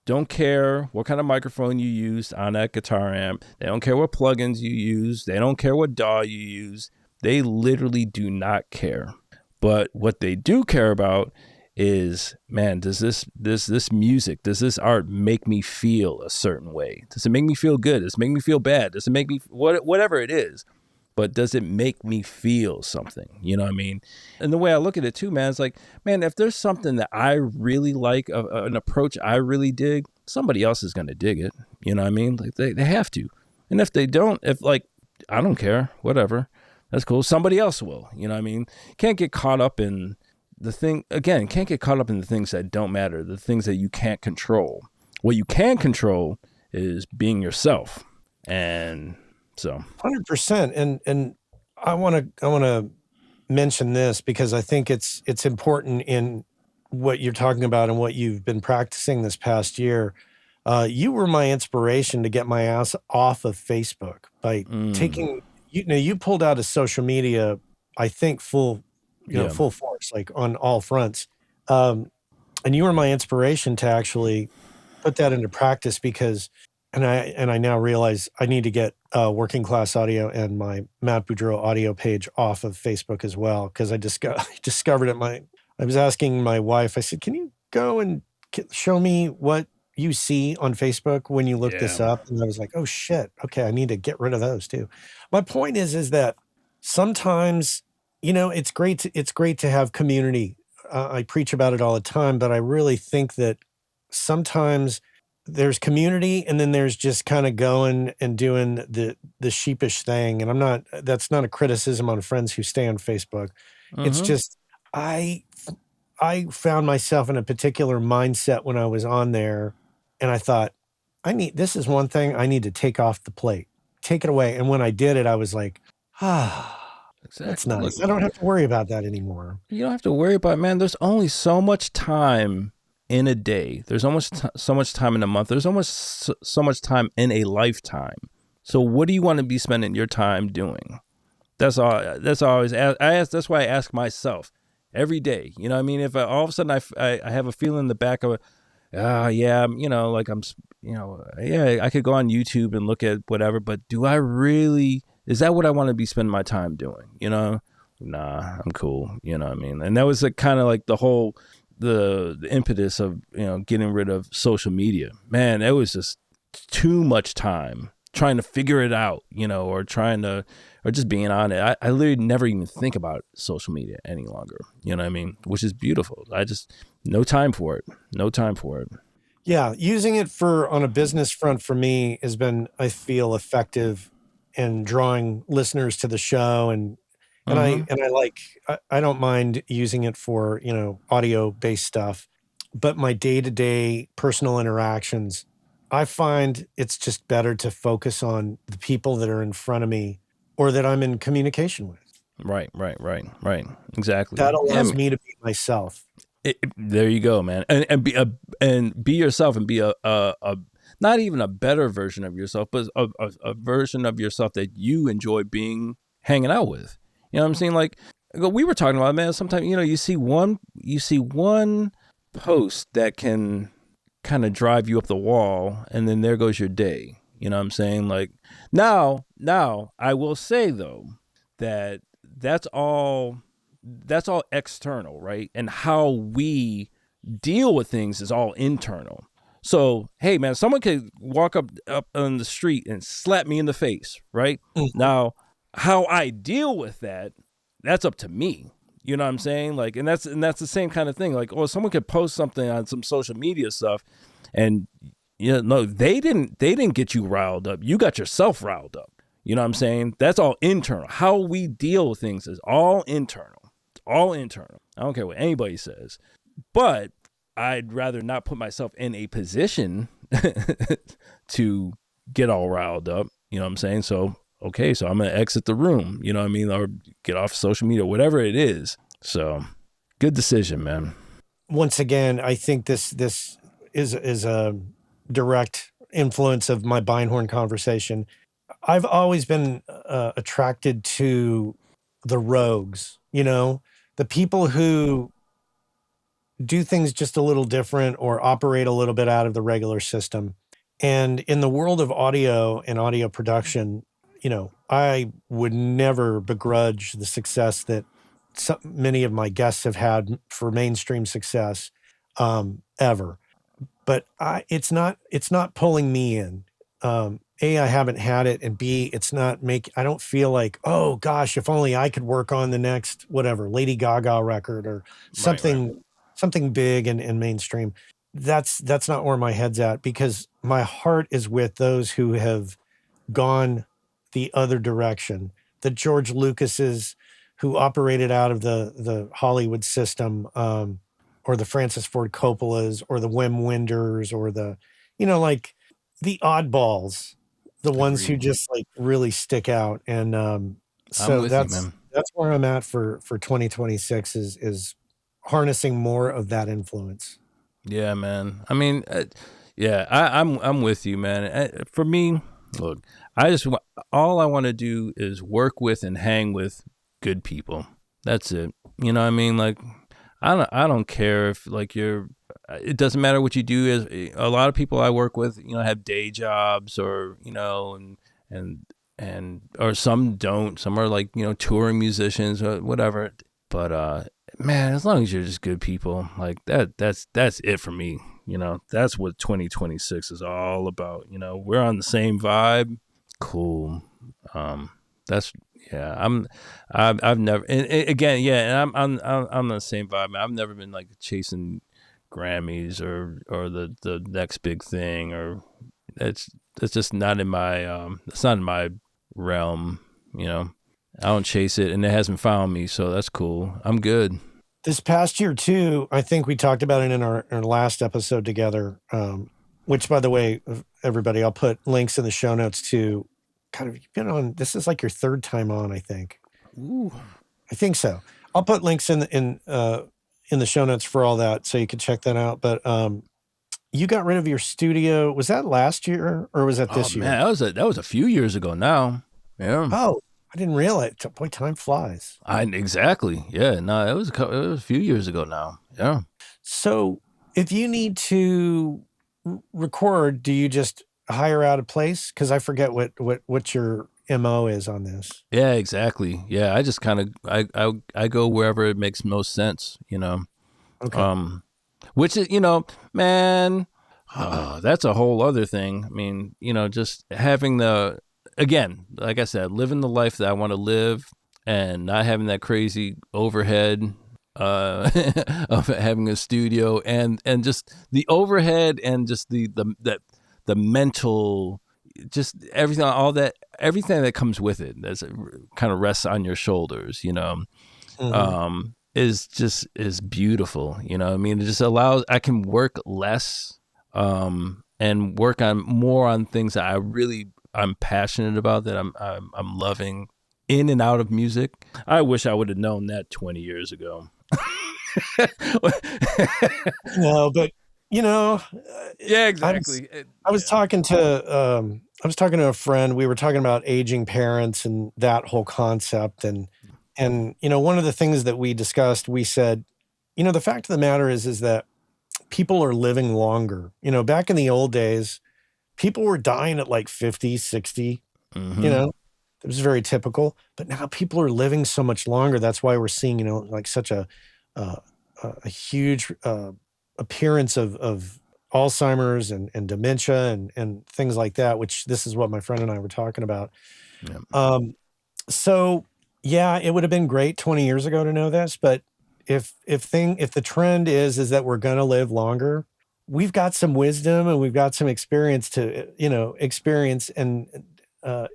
[SPEAKER 2] don't care what kind of microphone you use on that guitar amp. They don't care what plugins you use. They don't care what DAW you use. They literally do not care. But what they do care about is, man, does this music, does this art make me feel a certain way? Does it make me feel good? Does it make me feel bad? Does it make me whatever it is? But does it make me feel something? You know what I mean? And the way I look at it too, man, it's like, man, if there's something that I really like, an approach I really dig, somebody else is going to dig it. You know what I mean? Like they have to. And if they don't, I don't care, whatever, that's cool. Somebody else will, you know what I mean? Can't get caught up in can't get caught up in the things that don't matter, the things that you can't control. What you can control is being yourself. And so
[SPEAKER 1] 100%. And I want to mention this because I think it's important in what you're talking about and what you've been practicing this past year. You were my inspiration to get my ass off of Facebook by taking, you pulled out of social media, I think full force, like on all fronts. And you were my inspiration to actually put that into practice because, and I now realize I need to get Working Class Audio and my Matt Boudreau audio page off of Facebook as well. Cause I discovered it. I was asking my wife, I said, can you go and show me what you see on Facebook when you look this up? And I was like, oh shit. Okay. I need to get rid of those too. My point is that sometimes, it's great to have community. I preach about it all the time, but I really think that sometimes there's community and then there's just kind of going and doing the sheepish thing. And that's not a criticism on friends who stay on Facebook. It's just, I found myself in a particular mindset when I was on there and I thought, this is one thing I need to take off the plate, take it away. And when I did it, I was like, exactly. That's nice. I don't have to worry about that anymore.
[SPEAKER 2] You don't have to worry about it, man. There's only so much time in a day. There's almost so much time in a month. There's almost so much time in a lifetime. So what do you want to be spending your time doing? That's all. That's always. That's why I ask myself every day. You know what I mean? If all of a sudden I have a feeling in the back of it, I could go on YouTube and look at whatever, but do I really, is that what I want to be spending my time doing? Nah, I'm cool. You know what I mean? And that was kind of like the whole, the impetus of, getting rid of social media. Man, it was just too much time trying to figure it out, or just being on it. I literally never even think about social media any longer. You know what I mean? Which is beautiful. No time for it. Yeah.
[SPEAKER 1] Using it on a business front for me has been, I feel, effective in drawing listeners to the show. I don't mind using it for, audio based stuff, but my day-to-day personal interactions, I find it's just better to focus on the people that are in front of me or that I'm in communication with.
[SPEAKER 2] Right. Exactly.
[SPEAKER 1] That allows me to be myself.
[SPEAKER 2] There you go, man. And be yourself and be a not even a better version of yourself, but a version of yourself that you enjoy hanging out with. You know what I'm saying? Like we were talking about, man, sometimes, you see one post that can kind of drive you up the wall and then there goes your day. You know what I'm saying? Like now I will say though, that's all external, right? And how we deal with things is all internal. So, hey man, someone could walk up on the street and slap me in the face, right? Mm-hmm. Now, how I deal with that's up to me. You know what I'm saying? Like, and that's the same kind of thing. Like, someone could post something on some social media stuff and they didn't get you riled up. You got yourself riled up. You know what I'm saying? That's all internal. How we deal with things is all internal. It's all internal. I don't care what anybody says. But I'd rather not put myself in a position to get all riled up. You know what I'm saying? So, okay, so I'm going to exit the room, you know what I mean? Or get off social media, whatever it is. So, good decision, man.
[SPEAKER 1] once again, I think this is a direct influence of my Beinhorn conversation. I've always been attracted to the rogues, the people who do things just a little different or operate a little bit out of the regular system. And in the world of audio and audio production, I would never begrudge the success that many of my guests have had for mainstream success, ever. But it's not pulling me in. A, I haven't had it, and B, I don't feel like, oh gosh, if only I could work on the next whatever Lady Gaga record or
[SPEAKER 2] Right, right.
[SPEAKER 1] something big and mainstream. That's not where my head's at, because my heart is with those who have gone the other direction. The George Lucases who operated out of the Hollywood system, or the Francis Ford Coppolas, or the Wim Wenders, or like the oddballs, the ones who
[SPEAKER 2] Agreed.
[SPEAKER 1] just like really stick out. And
[SPEAKER 2] I'm
[SPEAKER 1] so
[SPEAKER 2] with you,
[SPEAKER 1] that's
[SPEAKER 2] man.
[SPEAKER 1] that's where I'm at for 2026, is harnessing more of that influence.
[SPEAKER 2] Yeah, man. I mean, yeah, I'm with you, man. For me, look, all I want to do is work with and hang with good people. That's it. You know what I mean? Like, I don't care if like you're. It doesn't matter what you do. As a lot of people I work with, have day jobs, or and or some don't. Some are like touring musicians or whatever. But man, as long as you're just good people, like that's it for me. That's what 2026 is all about. We're on the same vibe. Cool. Um, that's yeah. I've never, and again, yeah, and I'm on the same vibe. I've never been like chasing Grammys or the next big thing, or it's just not in my it's not in my realm. I don't chase it, and it hasn't found me, so that's cool. I'm good.
[SPEAKER 1] This past year too, I think we talked about it in our last episode together. Which, by the way, everybody, I'll put links in the show notes to. Kind of, you've been on. This is like your third time on, I think.
[SPEAKER 2] Ooh.
[SPEAKER 1] I think so. I'll put links in the show notes for all that, so you can check that out. But you got rid of your studio. Was that last year or was that
[SPEAKER 2] Oh
[SPEAKER 1] this year?
[SPEAKER 2] man, that was a few years ago now. Yeah.
[SPEAKER 1] Oh, I didn't realize. Boy, time flies.
[SPEAKER 2] Exactly. Yeah. No, it was a few years ago now. Yeah.
[SPEAKER 1] So, if you need to record, do you just hire out a place? Because I forget what your MO is on this.
[SPEAKER 2] Yeah. Exactly. Yeah. I just kind of I go wherever it makes most sense.
[SPEAKER 1] Okay.
[SPEAKER 2] Um, which is man, that's a whole other thing. I mean, just having again, like I said, living the life that I want to live, and not having that crazy overhead of having a studio, and just the overhead, and just the mental, just everything that comes with it, that's kind of rests on your shoulders,
[SPEAKER 1] Mhm.
[SPEAKER 2] is beautiful. I mean, it just allows, I can work less, and work on more on things that I'm passionate about, that I'm loving in and out of music. I wish I would have known that 20 years ago.
[SPEAKER 1] No, but
[SPEAKER 2] Yeah,
[SPEAKER 1] I was
[SPEAKER 2] exactly.
[SPEAKER 1] I was
[SPEAKER 2] Yeah.
[SPEAKER 1] talking to a friend. We were talking about aging parents and that whole concept, and one of the things that we discussed, we said, the fact of the matter is that people are living longer. Back in the old days, people were dying at like 50, 60. you
[SPEAKER 2] Mm-hmm.
[SPEAKER 1] know, it was very typical, but now people are living so much longer. That's why we're seeing, like such uh, a huge appearance of Alzheimer's and dementia and things like that, which this is what my friend and I were talking about.
[SPEAKER 2] Yeah.
[SPEAKER 1] Um, so yeah, it would have been great 20 years ago to know this, but if the trend is that we're gonna live longer, we've got some wisdom and we've got some experience to, experience and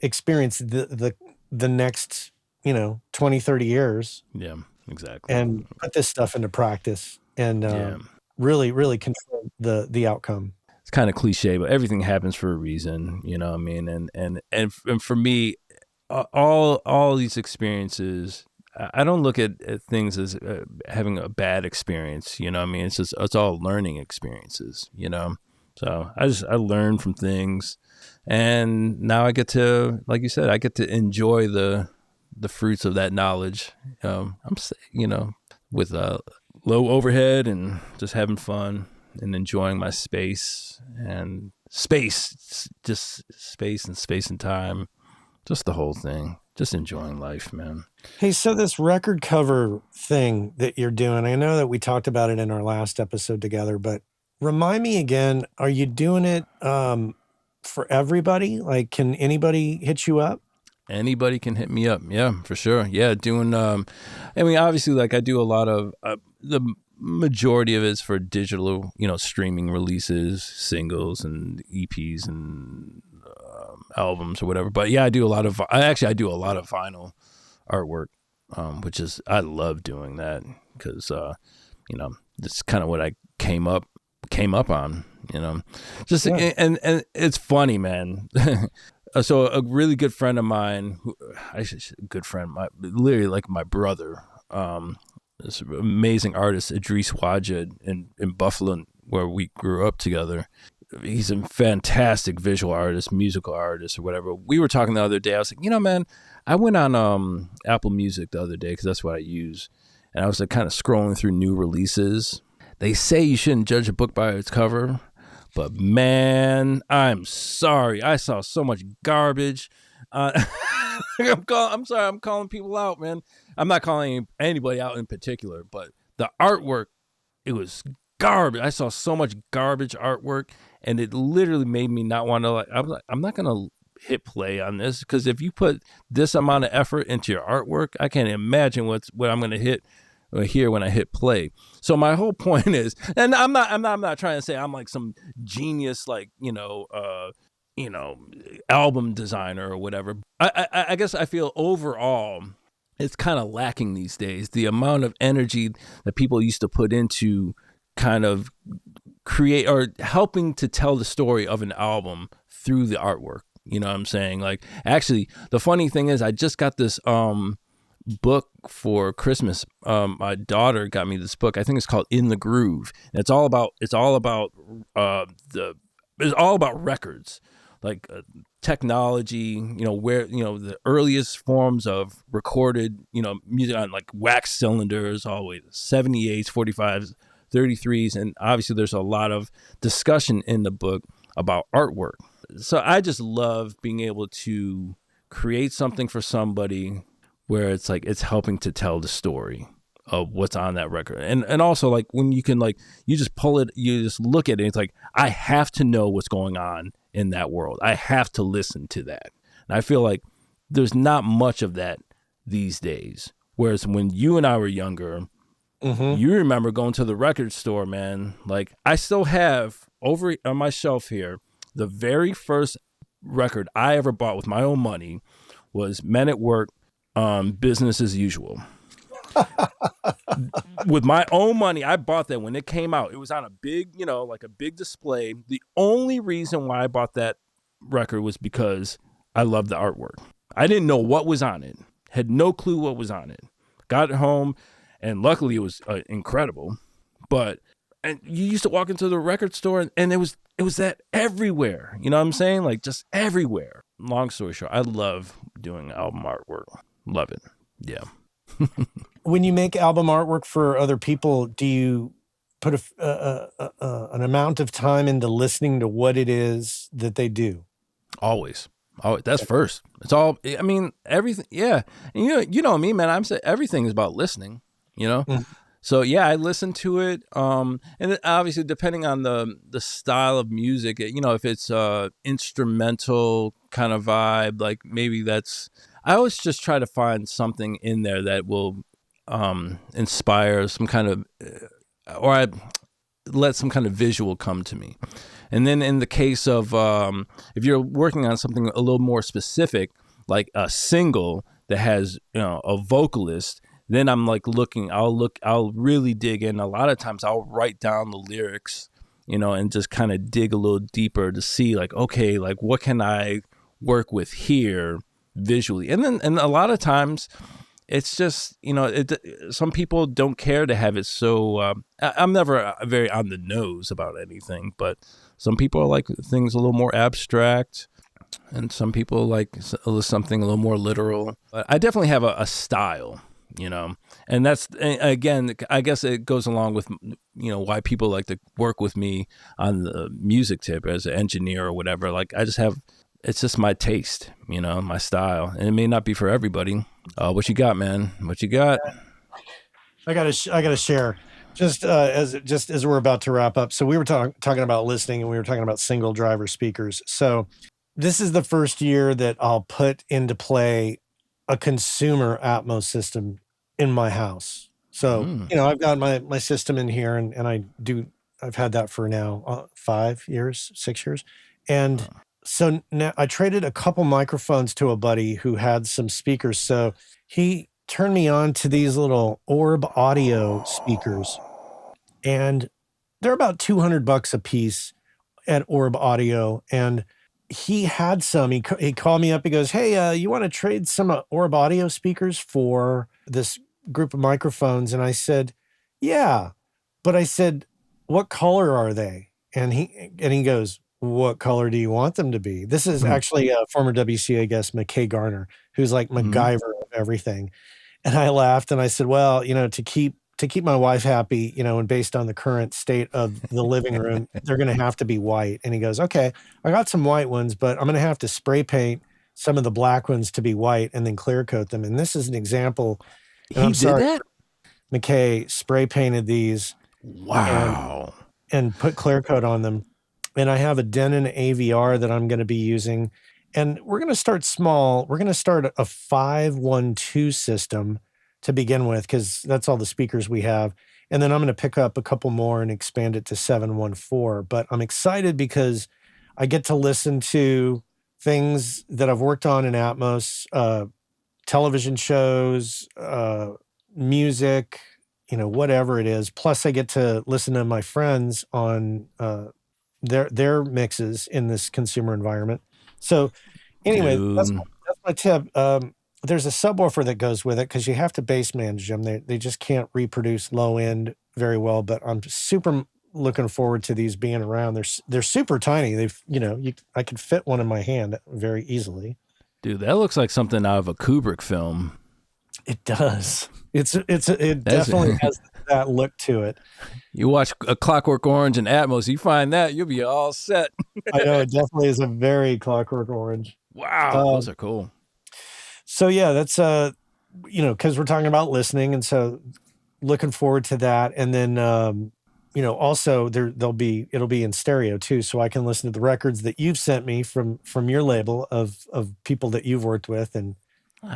[SPEAKER 1] experience the next, 20, 30 years,
[SPEAKER 2] Yeah. Exactly.
[SPEAKER 1] and put this stuff into practice, and
[SPEAKER 2] Yeah.
[SPEAKER 1] really, really control the outcome.
[SPEAKER 2] It's kind of cliche, but everything happens for a reason. You know what I mean? And for me, all these experiences, I don't look at things as having a bad experience. You know what I mean? It's all learning experiences, you know? So I learn from things, and now I get to, like you said, I get to enjoy the fruits of that knowledge. You know, with low overhead and just having fun and enjoying my space and space and time, just the whole thing, just enjoying life, man.
[SPEAKER 1] Hey, so this record cover thing that you're doing, I know that we talked about it in our last episode together, but remind me again, are you doing it for everybody? Like, can anybody hit you up?
[SPEAKER 2] Anybody can hit me up. Yeah, for sure. Yeah. Doing, I mean, obviously, like, I do a lot of, the majority of it's for digital, you know, streaming releases, singles and EPs and albums or whatever. But yeah, I do a lot of vinyl artwork, which is, I love doing that because, you know, it's kind of what I came up on, you know, just,
[SPEAKER 1] Yeah.
[SPEAKER 2] and it's funny, man. So a really good friend of mine, literally like my brother, this amazing artist, Idris Wajid in Buffalo, where we grew up together. He's a fantastic visual artist, musical artist, or whatever. We were talking the other day. I was like, you know, man, I went on Apple Music the other day because that's what I use, and I was like kind of scrolling through new releases. They say you shouldn't judge a book by its cover, but man, I'm sorry. I saw so much garbage. I'm sorry. I'm calling people out, man. I'm not calling anybody out in particular, but the artwork, it was garbage. I saw so much garbage artwork, and it literally made me not want to. Like, I'm not gonna hit play on this because if you put this amount of effort into your artwork, I can't imagine what I'm gonna hit or hear when I hit play. So my whole point is, and I'm not trying to say I'm like some genius, like, you know, album designer or whatever. I guess I feel overall it's kind of lacking these days. The amount of energy that people used to put into kind of create or helping to tell the story of an album through the artwork. You know what I'm saying? Like, actually, the funny thing is I just got this book for Christmas. My daughter got me this book. I think it's called In the Groove. And it's all about records, like technology, you know, where, you know, the earliest forms of recorded, you know, music on like wax cylinders, all the way to 78s, 45s, 33s. And obviously there's a lot of discussion in the book about artwork. So I just love being able to create something for somebody where it's like it's helping to tell the story of what's on that record. And also, like, when you can, like, you just pull it, you just look at it, and it's like, I have to know what's going on in that world. I have to listen to that. And I feel like there's not much of that these days. Whereas when you and I were younger, you remember going to the record store, man. Like, I still have over on my shelf here, the very first record I ever bought with my own money was Men at Work, Business as Usual. With my own money, I bought that when it came out. It was on a big, you know, like a big display. The only reason why I bought that record was because I loved the artwork. I didn't know what was on it. Had no clue what was on it. Got it home, and luckily it was incredible. But and you used to walk into the record store, and it was that everywhere. You know what I'm saying? Like, just everywhere. Long story short, I love doing album artwork. Love it. Yeah.
[SPEAKER 1] When you make album artwork for other people, do you put an amount of time into listening to what it is that they do?
[SPEAKER 2] Always. Oh, that's first. It's all, I mean, everything. Yeah. And you know me, man. I'm saying everything is about listening, you know? So yeah, I listen to it. And obviously depending on the style of music, you know, if it's instrumental kind of vibe, like maybe I always just try to find something in there that will inspire some kind of, or I let some kind of visual come to me. And then in the case of, if you're working on something a little more specific, like a single that has, you know, a vocalist, then I'm like I'll really dig in. A lot of times I'll write down the lyrics, you know, and just kind of dig a little deeper to see, like, okay, like, what can I work with here visually? And a lot of times it's just, some people don't care to have it so. I'm never very on the nose about anything, but some people like things a little more abstract, and some people like something a little more literal. But I definitely have a style, and that's, again, I guess it goes along with, why people like to work with me on the music tip as an engineer or whatever. Like, it's just my taste, my style, and it may not be for everybody. What you got, man? What you got?
[SPEAKER 1] I gotta share just as we're about to wrap up. So we were talking about listening, and we were talking about single driver speakers. So this is the first year that I'll put into play a consumer Atmos system in my house. So, I've got my system in here, and I've had that for now 5 years, 6 years. And so now I traded a couple microphones to a buddy who had some speakers. So he turned me on to these little Orb Audio speakers, and they're about $200 a piece at Orb Audio. And he had some. He called me up. He goes, "Hey, you want to trade some Orb Audio speakers for this group of microphones?" And I said, "Yeah," but I said, "What color are they?" And he goes, "What color do you want them to be?" This is actually a former WCA guest, McKay Garner, who's like MacGyver of everything. And I laughed and I said, "Well, to keep my wife happy, and based on the current state of the living room, they're going to have to be white." And he goes, "Okay, I got some white ones, but I'm going to have to spray paint some of the black ones to be white and then clear coat them." And this is an example. And
[SPEAKER 2] He did that?
[SPEAKER 1] McKay spray painted these.
[SPEAKER 2] Wow.
[SPEAKER 1] And put clear coat on them. And I have a Denon AVR that I'm going to be using. And we're going to start small. We're going to start a 512 system to begin with, because that's all the speakers we have. And then I'm going to pick up a couple more and expand it to 714. But I'm excited because I get to listen to things that I've worked on in Atmos, television shows, music, whatever it is. Plus I get to listen to my friends on their mixes in this consumer environment. So anyway, that's my tip. There's a subwoofer that goes with it, because you have to bass manage them. They just can't reproduce low end very well, but I'm super looking forward to these being around. They're super tiny. I could fit one in my hand very easily.
[SPEAKER 2] Dude, that looks like something out of a Kubrick film.
[SPEAKER 1] It does. It definitely has that look to it.
[SPEAKER 2] You watch A Clockwork Orange and Atmos, you find that, you'll be all set.
[SPEAKER 1] I know, it definitely is a very Clockwork Orange.
[SPEAKER 2] Wow, those are cool.
[SPEAKER 1] So yeah, that's because we're talking about listening, and so looking forward to that. And then also it'll be in stereo too, so I can listen to the records that you've sent me from your label of people that you've worked with and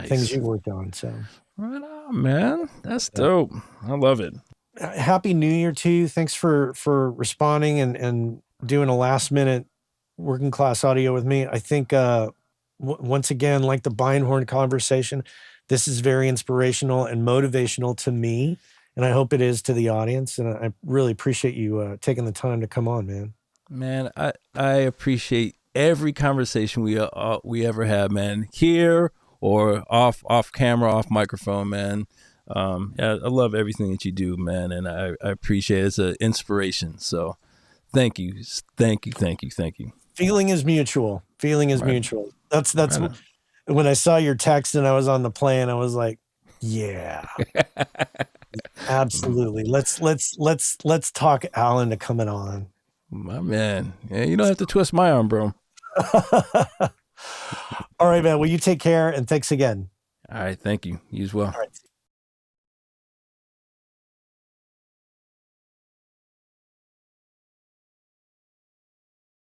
[SPEAKER 1] things you've worked on. So
[SPEAKER 2] right on, man. That's dope. I love it.
[SPEAKER 1] Happy New Year to you. Thanks for responding and doing a last minute working class audio with me. I think once again, like the Beinhorn conversation, this is very inspirational and motivational to me, and I hope it is to the audience. And I really appreciate you taking the time to come on, man.
[SPEAKER 2] Man, I appreciate every conversation we ever have, man. Here or off camera, off microphone, man. Yeah, I love everything that you do, man, and I appreciate it. It's an inspiration. So thank you.
[SPEAKER 1] Feeling is mutual. Mutual. That's right. When I saw your text and I was on the plane, I was like, yeah, absolutely. Let's talk Alan to coming on.
[SPEAKER 2] My man. Yeah, you don't have to twist my arm, bro.
[SPEAKER 1] All right, man. Well, you take care, and thanks again.
[SPEAKER 2] All right. Thank you. You as well.
[SPEAKER 1] All right.